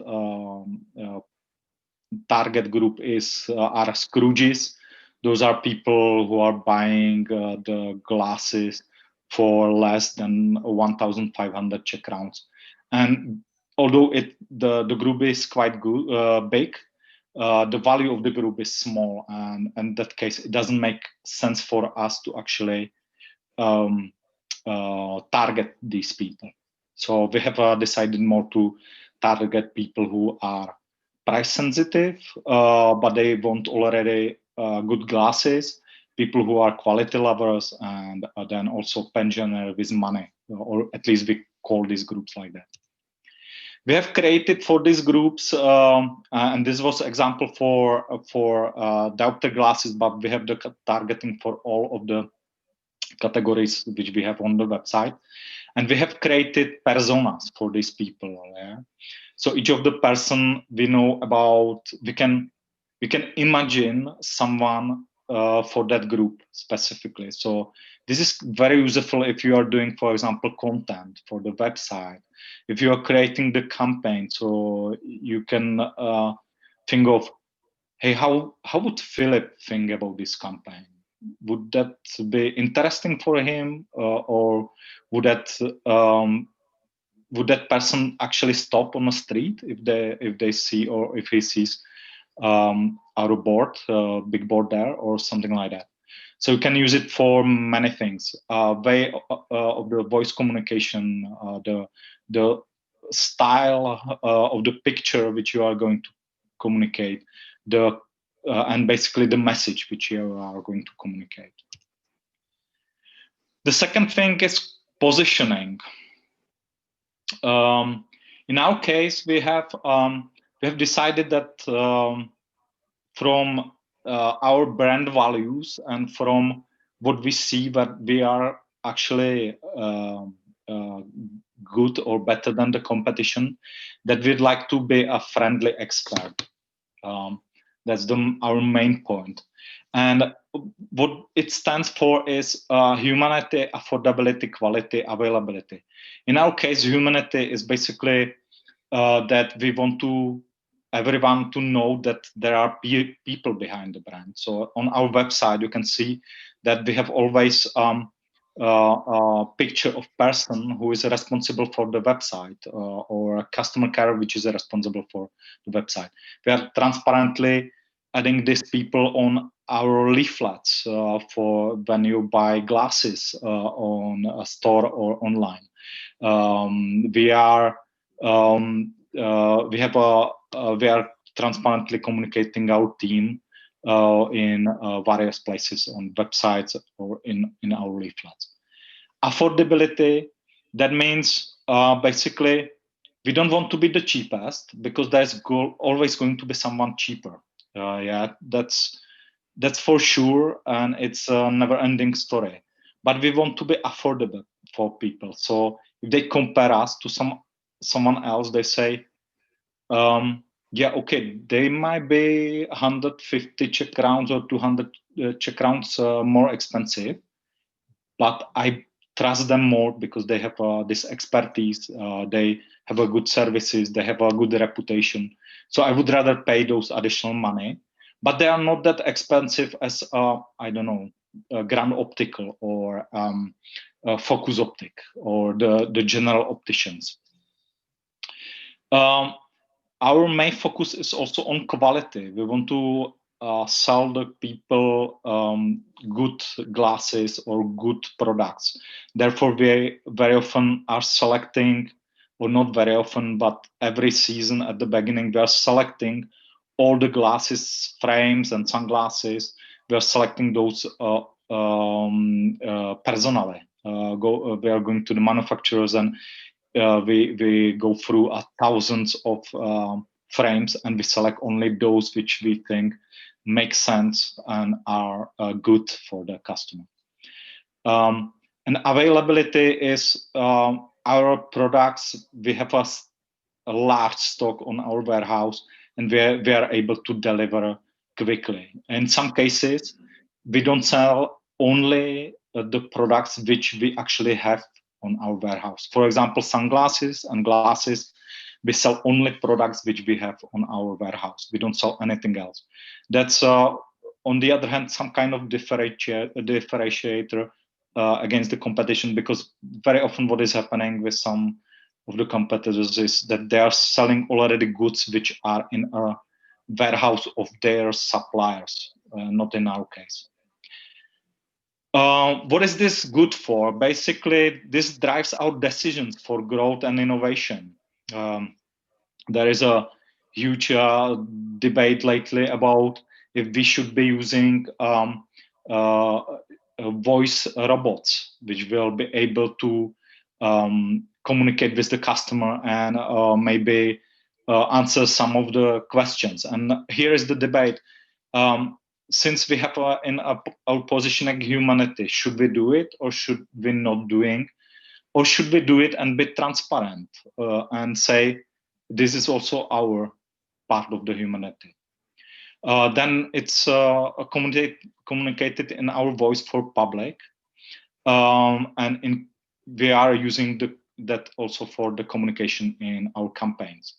target group are Scrooges. Those are people who are buying the glasses for less than 1,500 Czech crowns. And although the group is quite good, big, the value of the group is small, and in that case, it doesn't make sense for us to actually target these people. So we have decided more to target people who are price sensitive, but they want already good glasses, people who are quality lovers, and then also pensioner with money, or at least we call these groups like that. We have created for these groups, and this was example for diopter glasses, but we have the targeting for all of the categories which we have on the website, and we have created personas for these people. Yeah? So each of the person we know about, we can imagine someone for that group specifically. So this is very useful if you are doing, for example, content for the website. If you are creating the campaign, so you can think of, hey, how would Philip think about this campaign? Would that be interesting for him, or would that person actually stop on the street if they see, or if he sees our board, big board there, or something like that? So you can use it for many things. Way of the voice communication, the style of the picture which you are going to communicate, and basically the message which you are going to communicate. The second thing is positioning. In our case, we have decided that from our brand values and from what we see that we are actually good or better than the competition, that we'd like to be a friendly expert. That's our main point. And what it stands for is humanity, affordability, quality, availability. In our case, humanity is basically that we want everyone to know that there are people behind the brand. So on our website, you can see that we have always a picture of person who is responsible for the website, or a customer care which is responsible for the website. We are transparently adding these people on our leaflets for when you buy glasses on a store or online. We are transparently communicating our team in various places on websites or in our leaflets. Affordability, that means basically we don't want to be the cheapest, because there's always going to be someone cheaper. Yeah, that's for sure, and it's a never-ending story. But we want to be affordable for people. So if they compare us to someone else, they say, yeah, okay, they might be 150 Czech crowns or 200 Czech crowns more expensive, but I trust them more because they have this expertise, they have a good services, they have a good reputation. So I would rather pay those additional money, but they are not that expensive as, I don't know, Grand Optical or Focus Optic or the general opticians. Our main focus is also on quality. We want to sell the people good glasses or good products. Therefore, we very often are selecting, or not very often, but every season at the beginning, we are selecting all the glasses, frames, and sunglasses. We are selecting those personally. We are going to the manufacturers, and we go through thousands of frames, and we select only those which we think make sense and are good for the customer. And availability is our products. We have a large stock on our warehouse, and we are able to deliver quickly. In some cases, we don't sell only the products which we actually have on our warehouse. For example, sunglasses and glasses, we sell only products which we have on our warehouse. We don't sell anything else. That's on the other hand, some kind of differentiator against the competition, because very often what is happening with some of the competitors is that they are selling already goods which are in a warehouse of their suppliers, not in our case. What is this good for? Basically, this drives our decisions for growth and innovation. There is a huge debate lately about if we should be using voice robots, which will be able to communicate with the customer and maybe answer some of the questions. And here is the debate. Since we have in our positioning humanity, should we do it or should we not doing? Or should we do it and be transparent and say, this is also our part of the humanity? Then it's communicated in our voice for public. And we are using that also for the communication in our campaigns.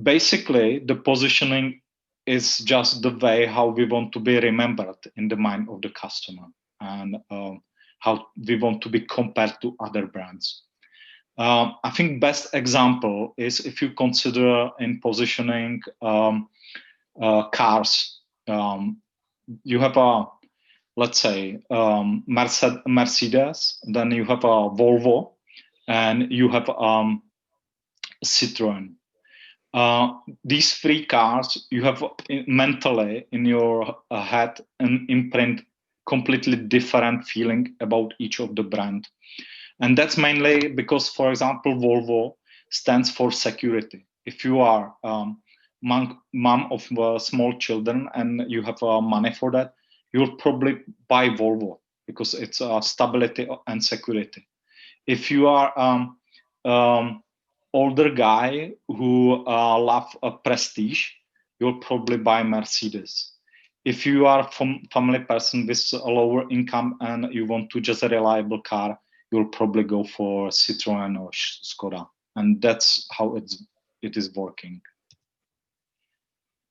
Basically, the positioning is just the way how we want to be remembered in the mind of the customer, and how we want to be compared to other brands. I think best example is if you consider in positioning cars. You have a, let's say, Mercedes, then you have a Volvo, and you have Citroen. These three cars, you have mentally in your head an imprint, completely different feeling about each of the brand. And that's mainly because, for example, Volvo stands for security. If you are mom of small children and you have money for that, you'll probably buy Volvo because it's stability and security. If you are older guy who love a prestige, you'll probably buy Mercedes. If you are a family person with a lower income and you want to just a reliable car, you'll probably go for Citroen or Skoda. And that's how it is working.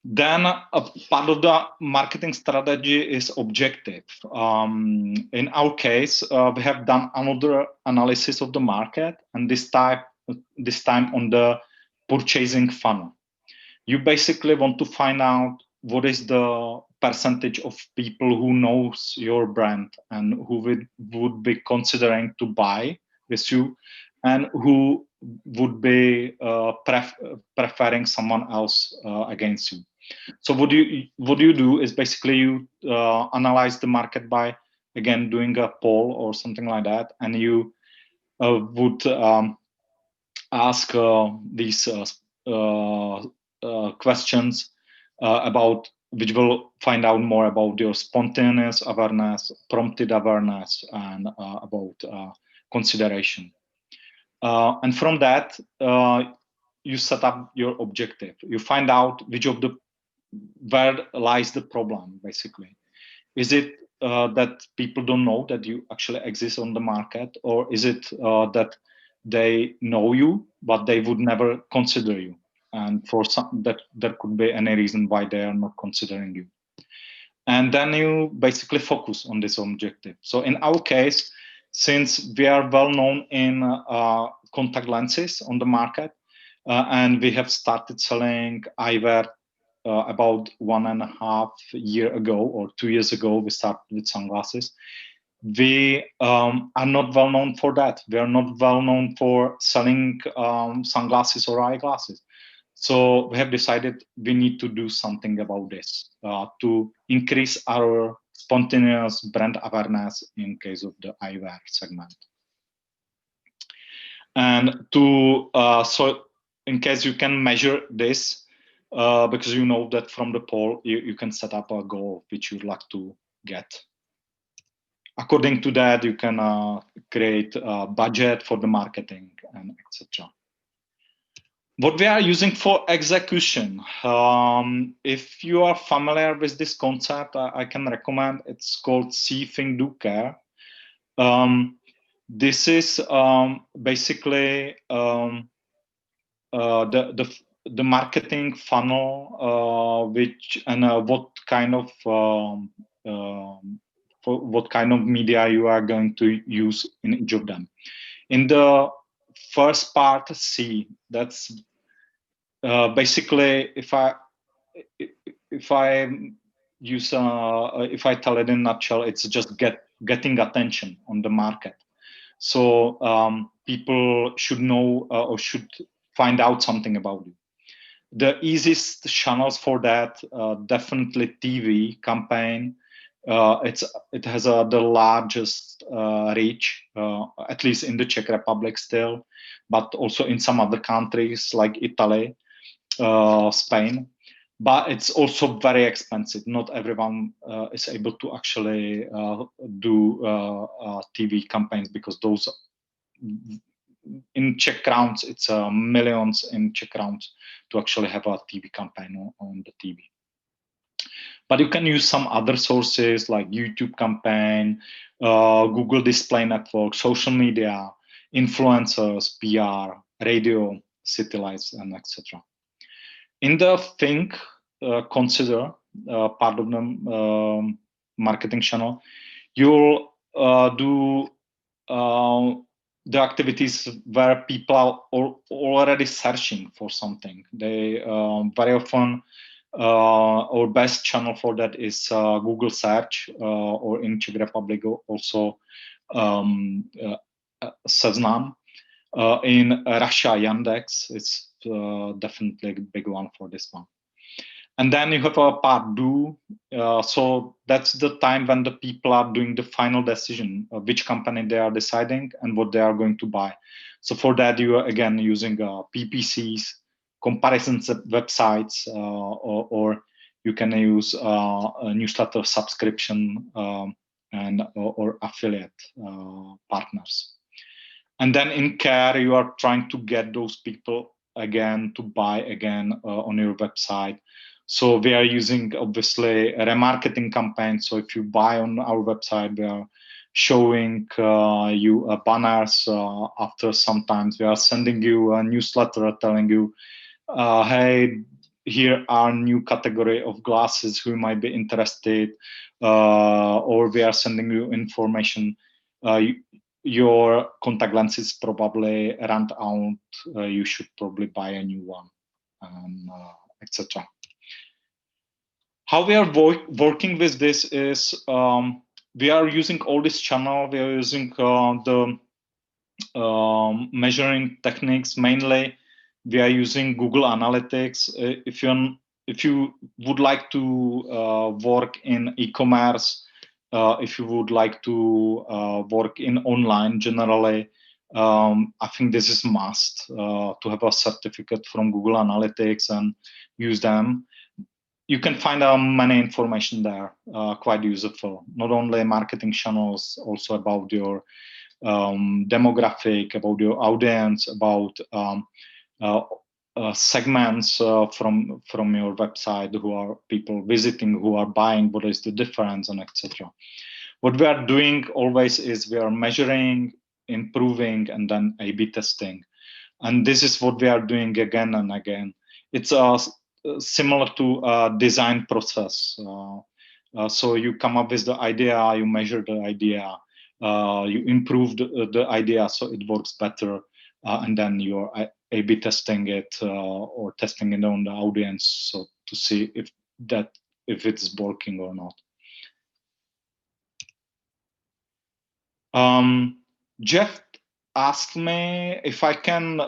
Then a part of the marketing strategy is objective. In our case, we have done another analysis of the market, and this time on the purchasing funnel. You basically want to find out what is the percentage of people who knows your brand and who would be considering to buy with you, and who would be preferring someone else against you. So what you do is basically you analyze the market by, again, doing a poll or something like that, and you would ask these questions about which will find out more about your spontaneous awareness, prompted awareness, and about consideration. And from that, you set up your objective. You find out where lies the problem, basically. Is it that people don't know that you actually exist on the market, or is it that they know you, but they would never consider you? And for some, that there could be any reason why they are not considering you. And then you basically focus on this objective. So in our case, since we are well known in contact lenses on the market, and we have started selling eyewear about 1.5 years ago or 2 years ago, we started with sunglasses. We are not well known for that. We are not well known for selling sunglasses or eyeglasses. So we have decided we need to do something about this to increase our spontaneous brand awareness in case of the eyewear segment. And to so in case you can measure this, because you know that from the poll you can set up a goal which you'd like to get. According to that, you can create a budget for the marketing and etc. What we are using for execution, if you are familiar with this concept, I can recommend. It's called See, Think, Do, Care. This is basically the marketing funnel, which and what kind of for what kind of media you are going to use in each of them. In the first part, C, that's basically if I use if I tell it in a nutshell, it's just getting attention on the market. So people should know or should find out something about you. The easiest channels for that, definitely TV campaign. It has the largest reach, at least in the Czech Republic still, but also in some other countries like Italy, Spain. But it's also very expensive. Not everyone is able to actually do TV campaigns, because those in Czech crowns, it's millions in Czech crowns to actually have a TV campaign on the TV. But you can use some other sources like YouTube campaign, Google Display Network, social media, influencers, PR, radio, city lights, and etc. In the Think, Consider part of the marketing channel, you'll do the activities where people are already searching for something. They very often our best channel for that is Google search, or in Czech Republic also Seznam. In Russia, Yandex is definitely a big one for this one. And then you have a part Do. So that's the time when the people are doing the final decision of which company they are deciding and what they are going to buy. So for that, you are again using PPCs, comparison websites, or you can use a newsletter subscription and or affiliate partners. And then in Care, you are trying to get those people again to buy again on your website. So we are using obviously a remarketing campaign. So if you buy on our website, we are showing you banners. After sometimes we are sending you a newsletter telling you, hey, here are new category of glasses who might be interested, or we are sending you information. Your contact lenses probably ran out. You should probably buy a new one, etc. How we are working with this is we are using all this channel. We are using the measuring techniques. Mainly, we are using Google Analytics. If you would like to work in e-commerce, if you would like to work in online generally, I think this is must to have a certificate from Google Analytics and use them. You can find many information there, quite useful. Not only marketing channels, also about your demographic, about your audience, about segments from your website, who are people visiting, who are buying, what is the difference, and etc. What we are doing always is we are measuring, improving, and then A/B testing. And this is what we are doing again and again. It's similar to a design process. So you come up with the idea, you measure the idea, you improve the idea so it works better, and then you're A/B testing it or testing it on the audience, so to see if it's working or not. Jeff asked me if I can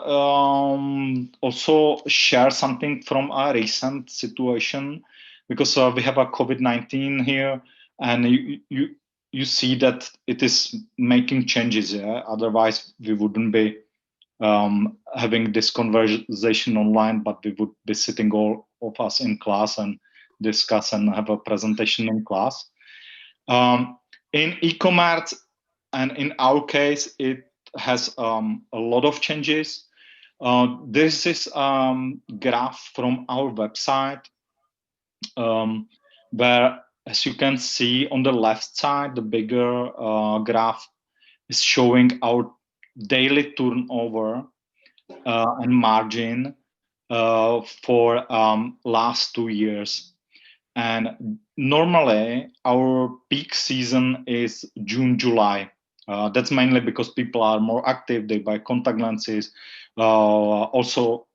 also share something from a recent situation, because we have a COVID-19 here, and you see that it is making changes. Yeah? Otherwise, we wouldn't be having this conversation online, but we would be sitting all of us in class and discuss and have a presentation in class. In e-commerce, and in our case, it has a lot of changes. This is graph from our website, where, as you can see on the left side, the bigger graph is showing our daily turnover and margin for last 2 years. And normally our peak season is June, July. That's mainly because people are more active, they buy contact lenses. Also,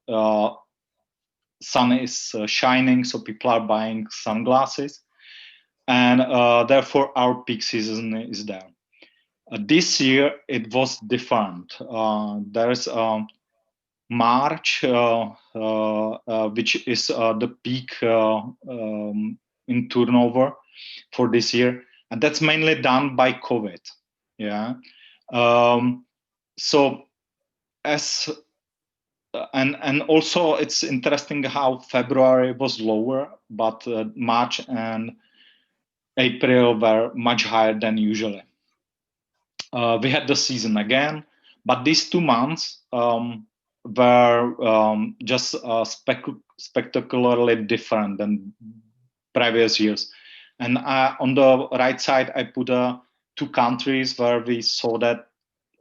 sun is shining, so people are buying sunglasses. And therefore our peak season is there. This year it was different. There's March, which is the peak in turnover for this year, and that's mainly done by COVID. Yeah. So as and also it's interesting how February was lower, but March and April were much higher than usually. We had the season again, but these 2 months were just spectacularly different than previous years. And on the right side, I put 2 countries where we saw that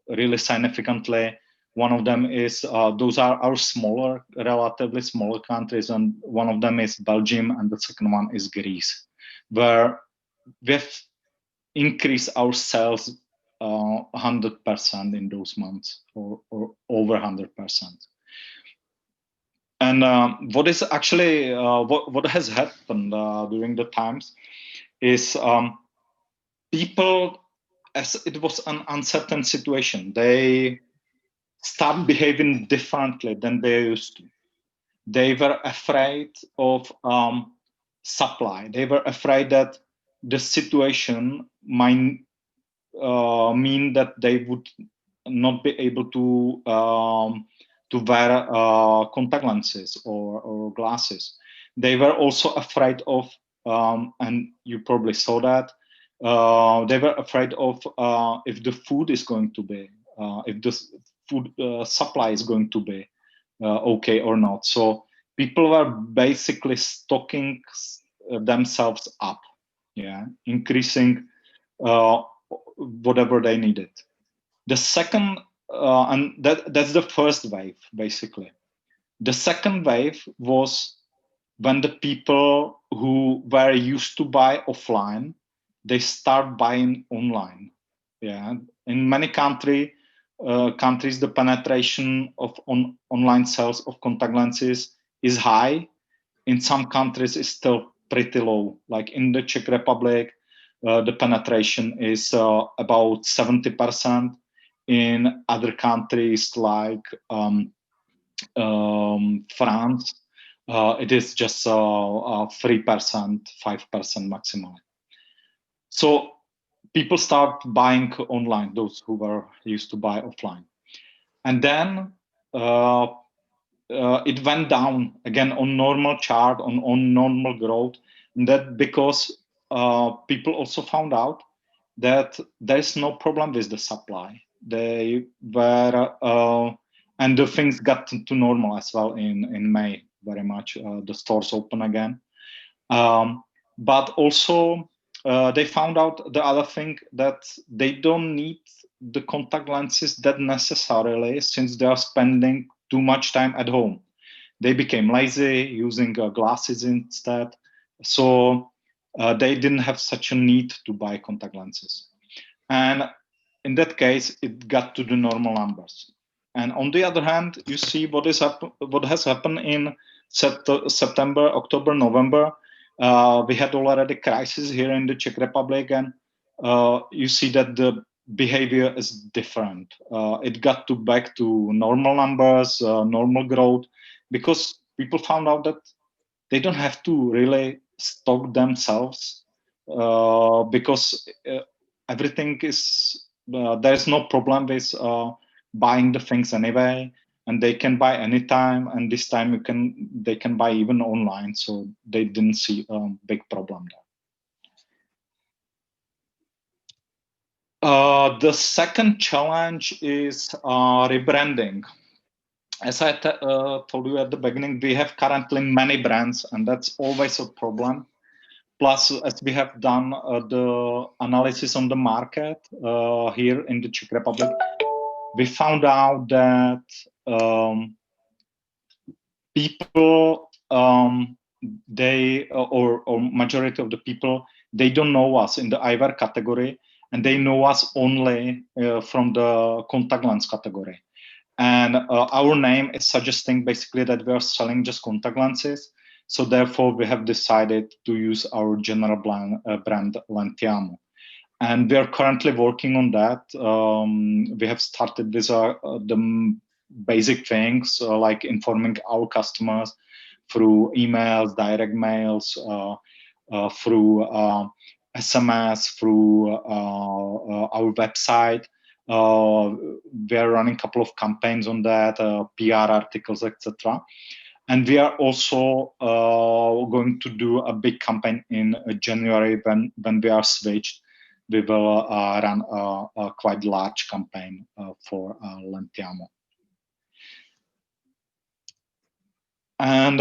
really significantly. One of them is, those are our smaller, relatively smaller countries, and one of them is Belgium, and the second one is Greece, where we've increased our sales 100% in those months, or over 100%. And what is actually what has happened during the times is people, as it was an uncertain situation, they start behaving differently than they used to. They were afraid of supply. They were afraid that the situation might mean that they would not be able to wear contact lenses or glasses. They were also afraid of, and you probably saw that, they were afraid of if the food is going to be, if the food supply is going to be okay or not. So people were basically stocking themselves up, yeah, increasing whatever they needed. The second, and that's the first wave, basically. The second wave was when the people who were used to buy offline, they start buying online. Yeah, in many countries, the penetration of online sales of contact lenses is high. In some countries, it's still pretty low. Like in the Czech Republic, the penetration is about 70%. In other countries like France, it is just 3%, 5% maximally. So people start buying online, those who were used to buy offline. And then it went down again on normal chart, on normal growth. And that because people also found out that there's no problem with the supply. They were, and the things got to normal as well in May, very much. The stores open again. But also they found out the other thing, that they don't need the contact lenses that necessarily, since they are spending too much time at home. They became lazy, using glasses instead. So they didn't have such a need to buy contact lenses. And in that case, it got to the normal numbers. And on the other hand, you see what has happened in September, October, November. We had already crisis here in the Czech Republic, and you see that the behavior is different. It got back to normal numbers, normal growth, because people found out that they don't have to really stock themselves because everything is, there's no problem with buying the things anyway, and they can buy anytime, and this time they can buy even online, so they didn't see a big problem there. The second challenge is rebranding. As I told you at the beginning, we have currently many brands, and that's always a problem. Plus, as we have done the analysis on the market here in the Czech Republic, we found out that people, they or majority of the people, they don't know us in the eyewear category, and they know us only from the contact lens category. And our name is suggesting basically that we are selling just contact lenses. So therefore, we have decided to use our general brand Lentiamo. And we are currently working on that. We have started with the basic things like informing our customers through emails, direct mails, through SMS, through our website. We're running a couple of campaigns on that, PR articles, etc. And we are also going to do a big campaign in January when we are switched. We will run a quite large campaign for Lentiamo. And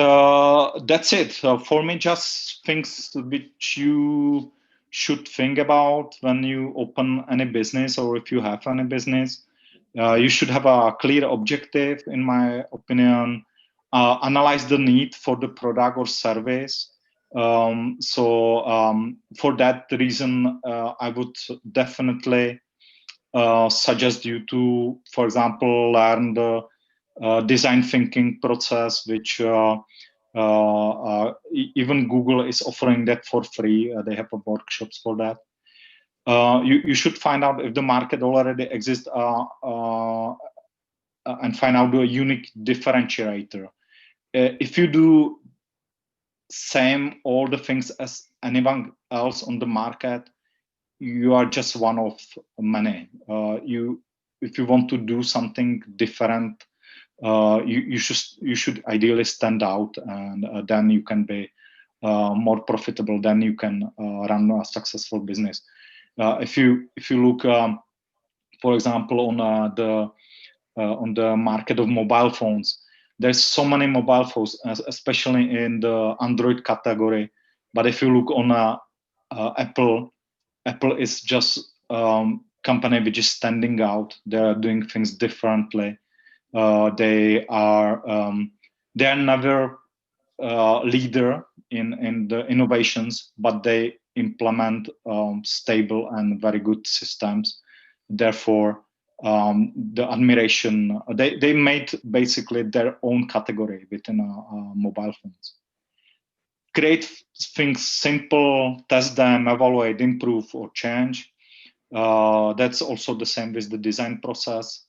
that's it. For me, just things which you should think about when you open any business, or if you have any business. You should have a clear objective, in my opinion. Analyze the need for the product or service. For that reason, I would definitely suggest you to, for example, learn the design thinking process, which even Google is offering that for free. They have workshops for that. You should find out if the market already exists and find out a unique differentiator. If you do same all the things as anyone else on the market, you are just one of many. If you want to do something different, you should ideally stand out, and then you can be more profitable. Then you can run a successful business. If you look, for example, on the market of mobile phones, there's so many mobile phones, especially in the Android category. But if you look on Apple is just company which is standing out. They are doing things differently. They are never leader in the innovations, but they implement stable and very good systems. Therefore, the admiration, they made basically their own category within mobile phones. Create things simple, test them, evaluate, improve, or change. That's also the same with the design process.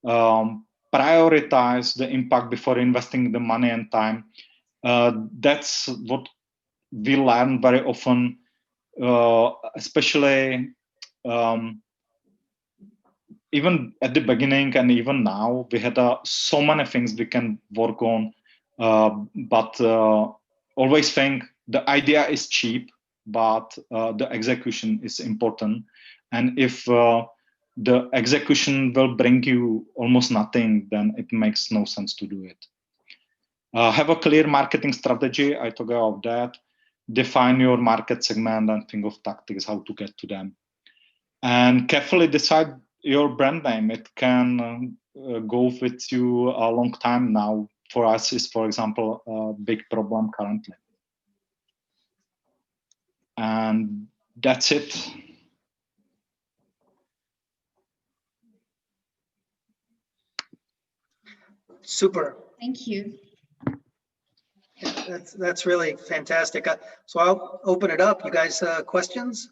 Prioritize the impact before investing the money and time. That's what we learn very often, especially even at the beginning and even now. We had so many things we can work on, but always think the idea is cheap, but the execution is important. And if the execution will bring you almost nothing, then it makes no sense to do it. Have a clear marketing strategy. I talk about that. Define your market segment and think of tactics how to get to them. And carefully decide your brand name. It can go with you a long time now. For us, is, for example, a big problem currently. And that's it. Super. Thank you. That's really fantastic. So I'll open it up. You guys, questions?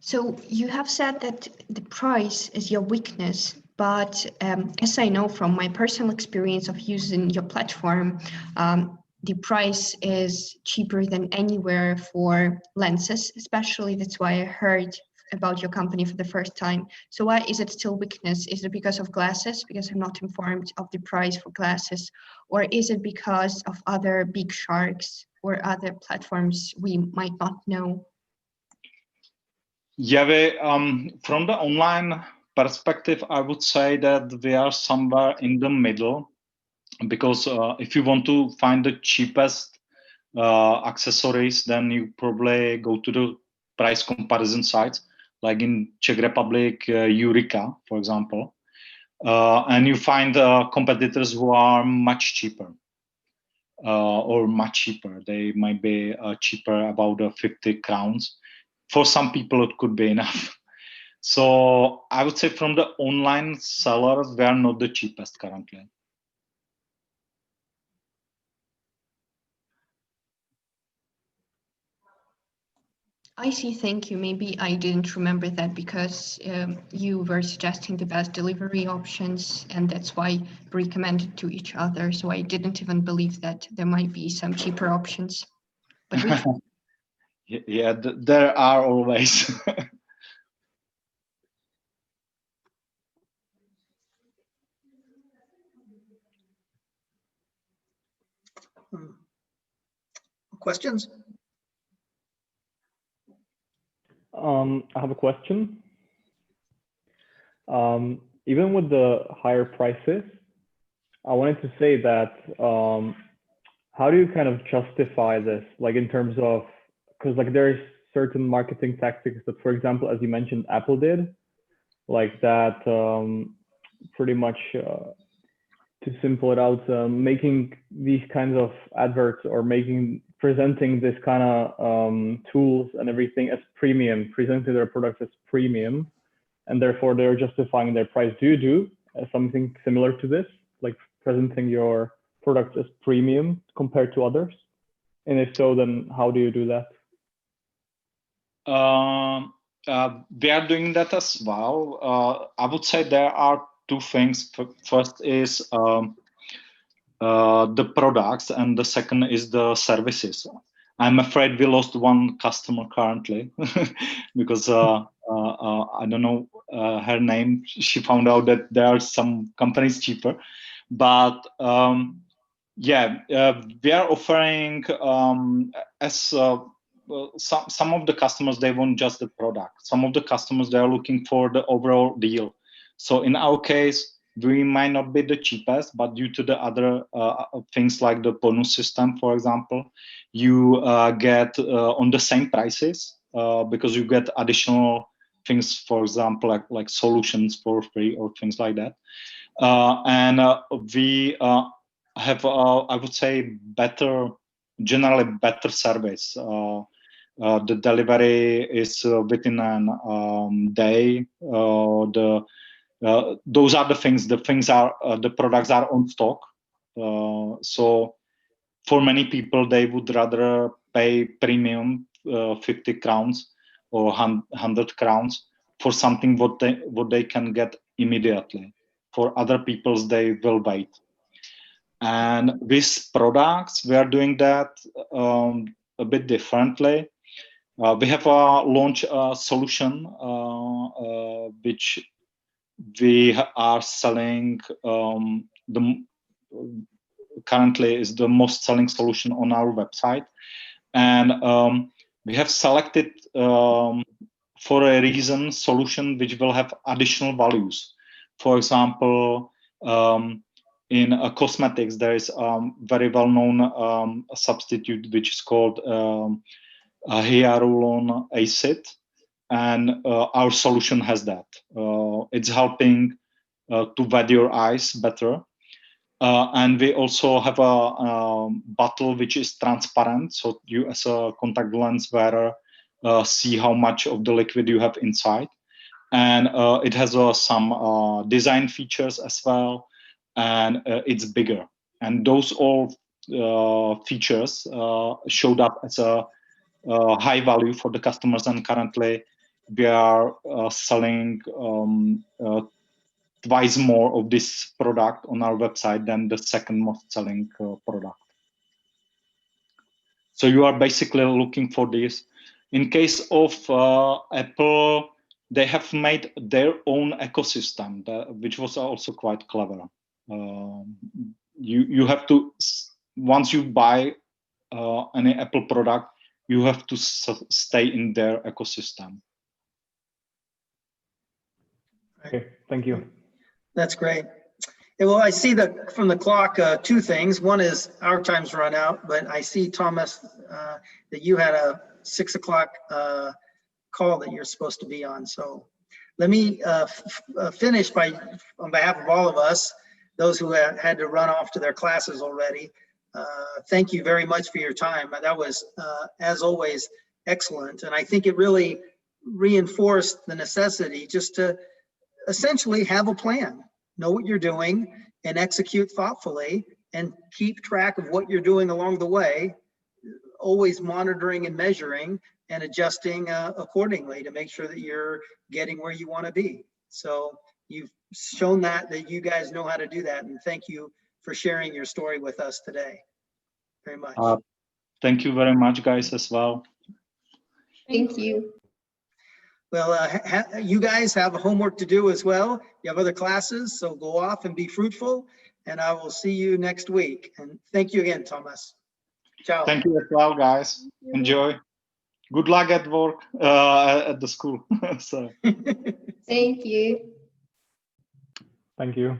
So you have said that the price is your weakness, but as I know from my personal experience of using your platform, the price is cheaper than anywhere for lenses, especially that's why I heard about your company for the first time. So why is it still weakness? Is it because of glasses? Because I'm not informed of the price for glasses, or is it because of other big sharks or other platforms we might not know? Yeah, from the online perspective, I would say that we are somewhere in the middle, because if you want to find the cheapest accessories, then you probably go to the price comparison sites, like in Czech Republic, Eureka, for example, and you find competitors who are much cheaper. Or much cheaper. They might be cheaper, about 50 crowns. For some people, it could be enough. So I would say from the online sellers, they are not the cheapest currently. I see, thank you. Maybe I didn't remember that because you were suggesting the best delivery options, and that's why we recommended to each other. So I didn't even believe that there might be some cheaper options. But Yeah, there are always. Questions? I have a question. Even with the higher prices, I wanted to say that how do you kind of justify this? Like in terms of, because like there's certain marketing tactics that, for example, as you mentioned, Apple did, like that pretty much to simple it out, making these kinds of adverts or presenting this kind of tools and everything as premium, presenting their products as premium, and therefore they're justifying their price. Do you do something similar to this, like presenting your products as premium compared to others? And if so, then how do you do that? They are doing that as well. I would say there are two things. First is the products, and the second is the services. I'm afraid we lost one customer currently because I don't know her name. She found out that there are some companies cheaper, but yeah, we are offering as well, some of the customers, they want just the product. Some of the customers, they are looking for the overall deal. So in our case, we might not be the cheapest, but due to the other things like the bonus system, for example, you get on the same prices because you get additional things, for example, like solutions for free or things like that. And we have, I would say, generally better service. The delivery is within a day. Those are the things. The things are the products are on stock. So for many people, they would rather pay premium 50 crowns or 100 crowns for something what they can get immediately. For other people's, they will wait. And with products, we are doing that a bit differently. We have a launch solution which we are selling. Currently is the most selling solution on our website, and we have selected for a reason solution which will have additional values. For example, in cosmetics, there is very well-known substitute which is called hyaluron acid, and our solution has that. It's helping to wet your eyes better. And we also have a bottle which is transparent, so you as a contact lens wearer see how much of the liquid you have inside. And it has some design features as well, and it's bigger. And those all features showed up as a high value for the customers, and currently we are selling twice more of this product on our website than the second most selling product. So you are basically looking for this. In case of Apple, they have made their own ecosystem, which was also quite clever. You have to, once you buy any Apple product, you have to stay in their ecosystem. Okay, thank you. That's great. Yeah, well, I see that from the clock, two things. One is our time's run out, but I see, Thomas, that you had a 6 o'clock call that you're supposed to be on. So let me finish by, on behalf of all of us, those who had to run off to their classes already, thank you very much for your time. That was, as always, excellent. And I think it really reinforced the necessity just to essentially have a plan, know what you're doing, and execute thoughtfully, and keep track of what you're doing along the way, always monitoring and measuring and adjusting accordingly to make sure that you're getting where you want to be. So you've shown that you guys know how to do that, and thank you for sharing your story with us today. Very much. Thank you very much, guys, as well. Thank you. Well, you guys have homework to do as well. You have other classes, so go off and be fruitful, and I will see you next week. And thank you again, Tomas. Ciao. Thank you as well, guys. Enjoy. Good luck at work, at the school. So. Thank you. Thank you.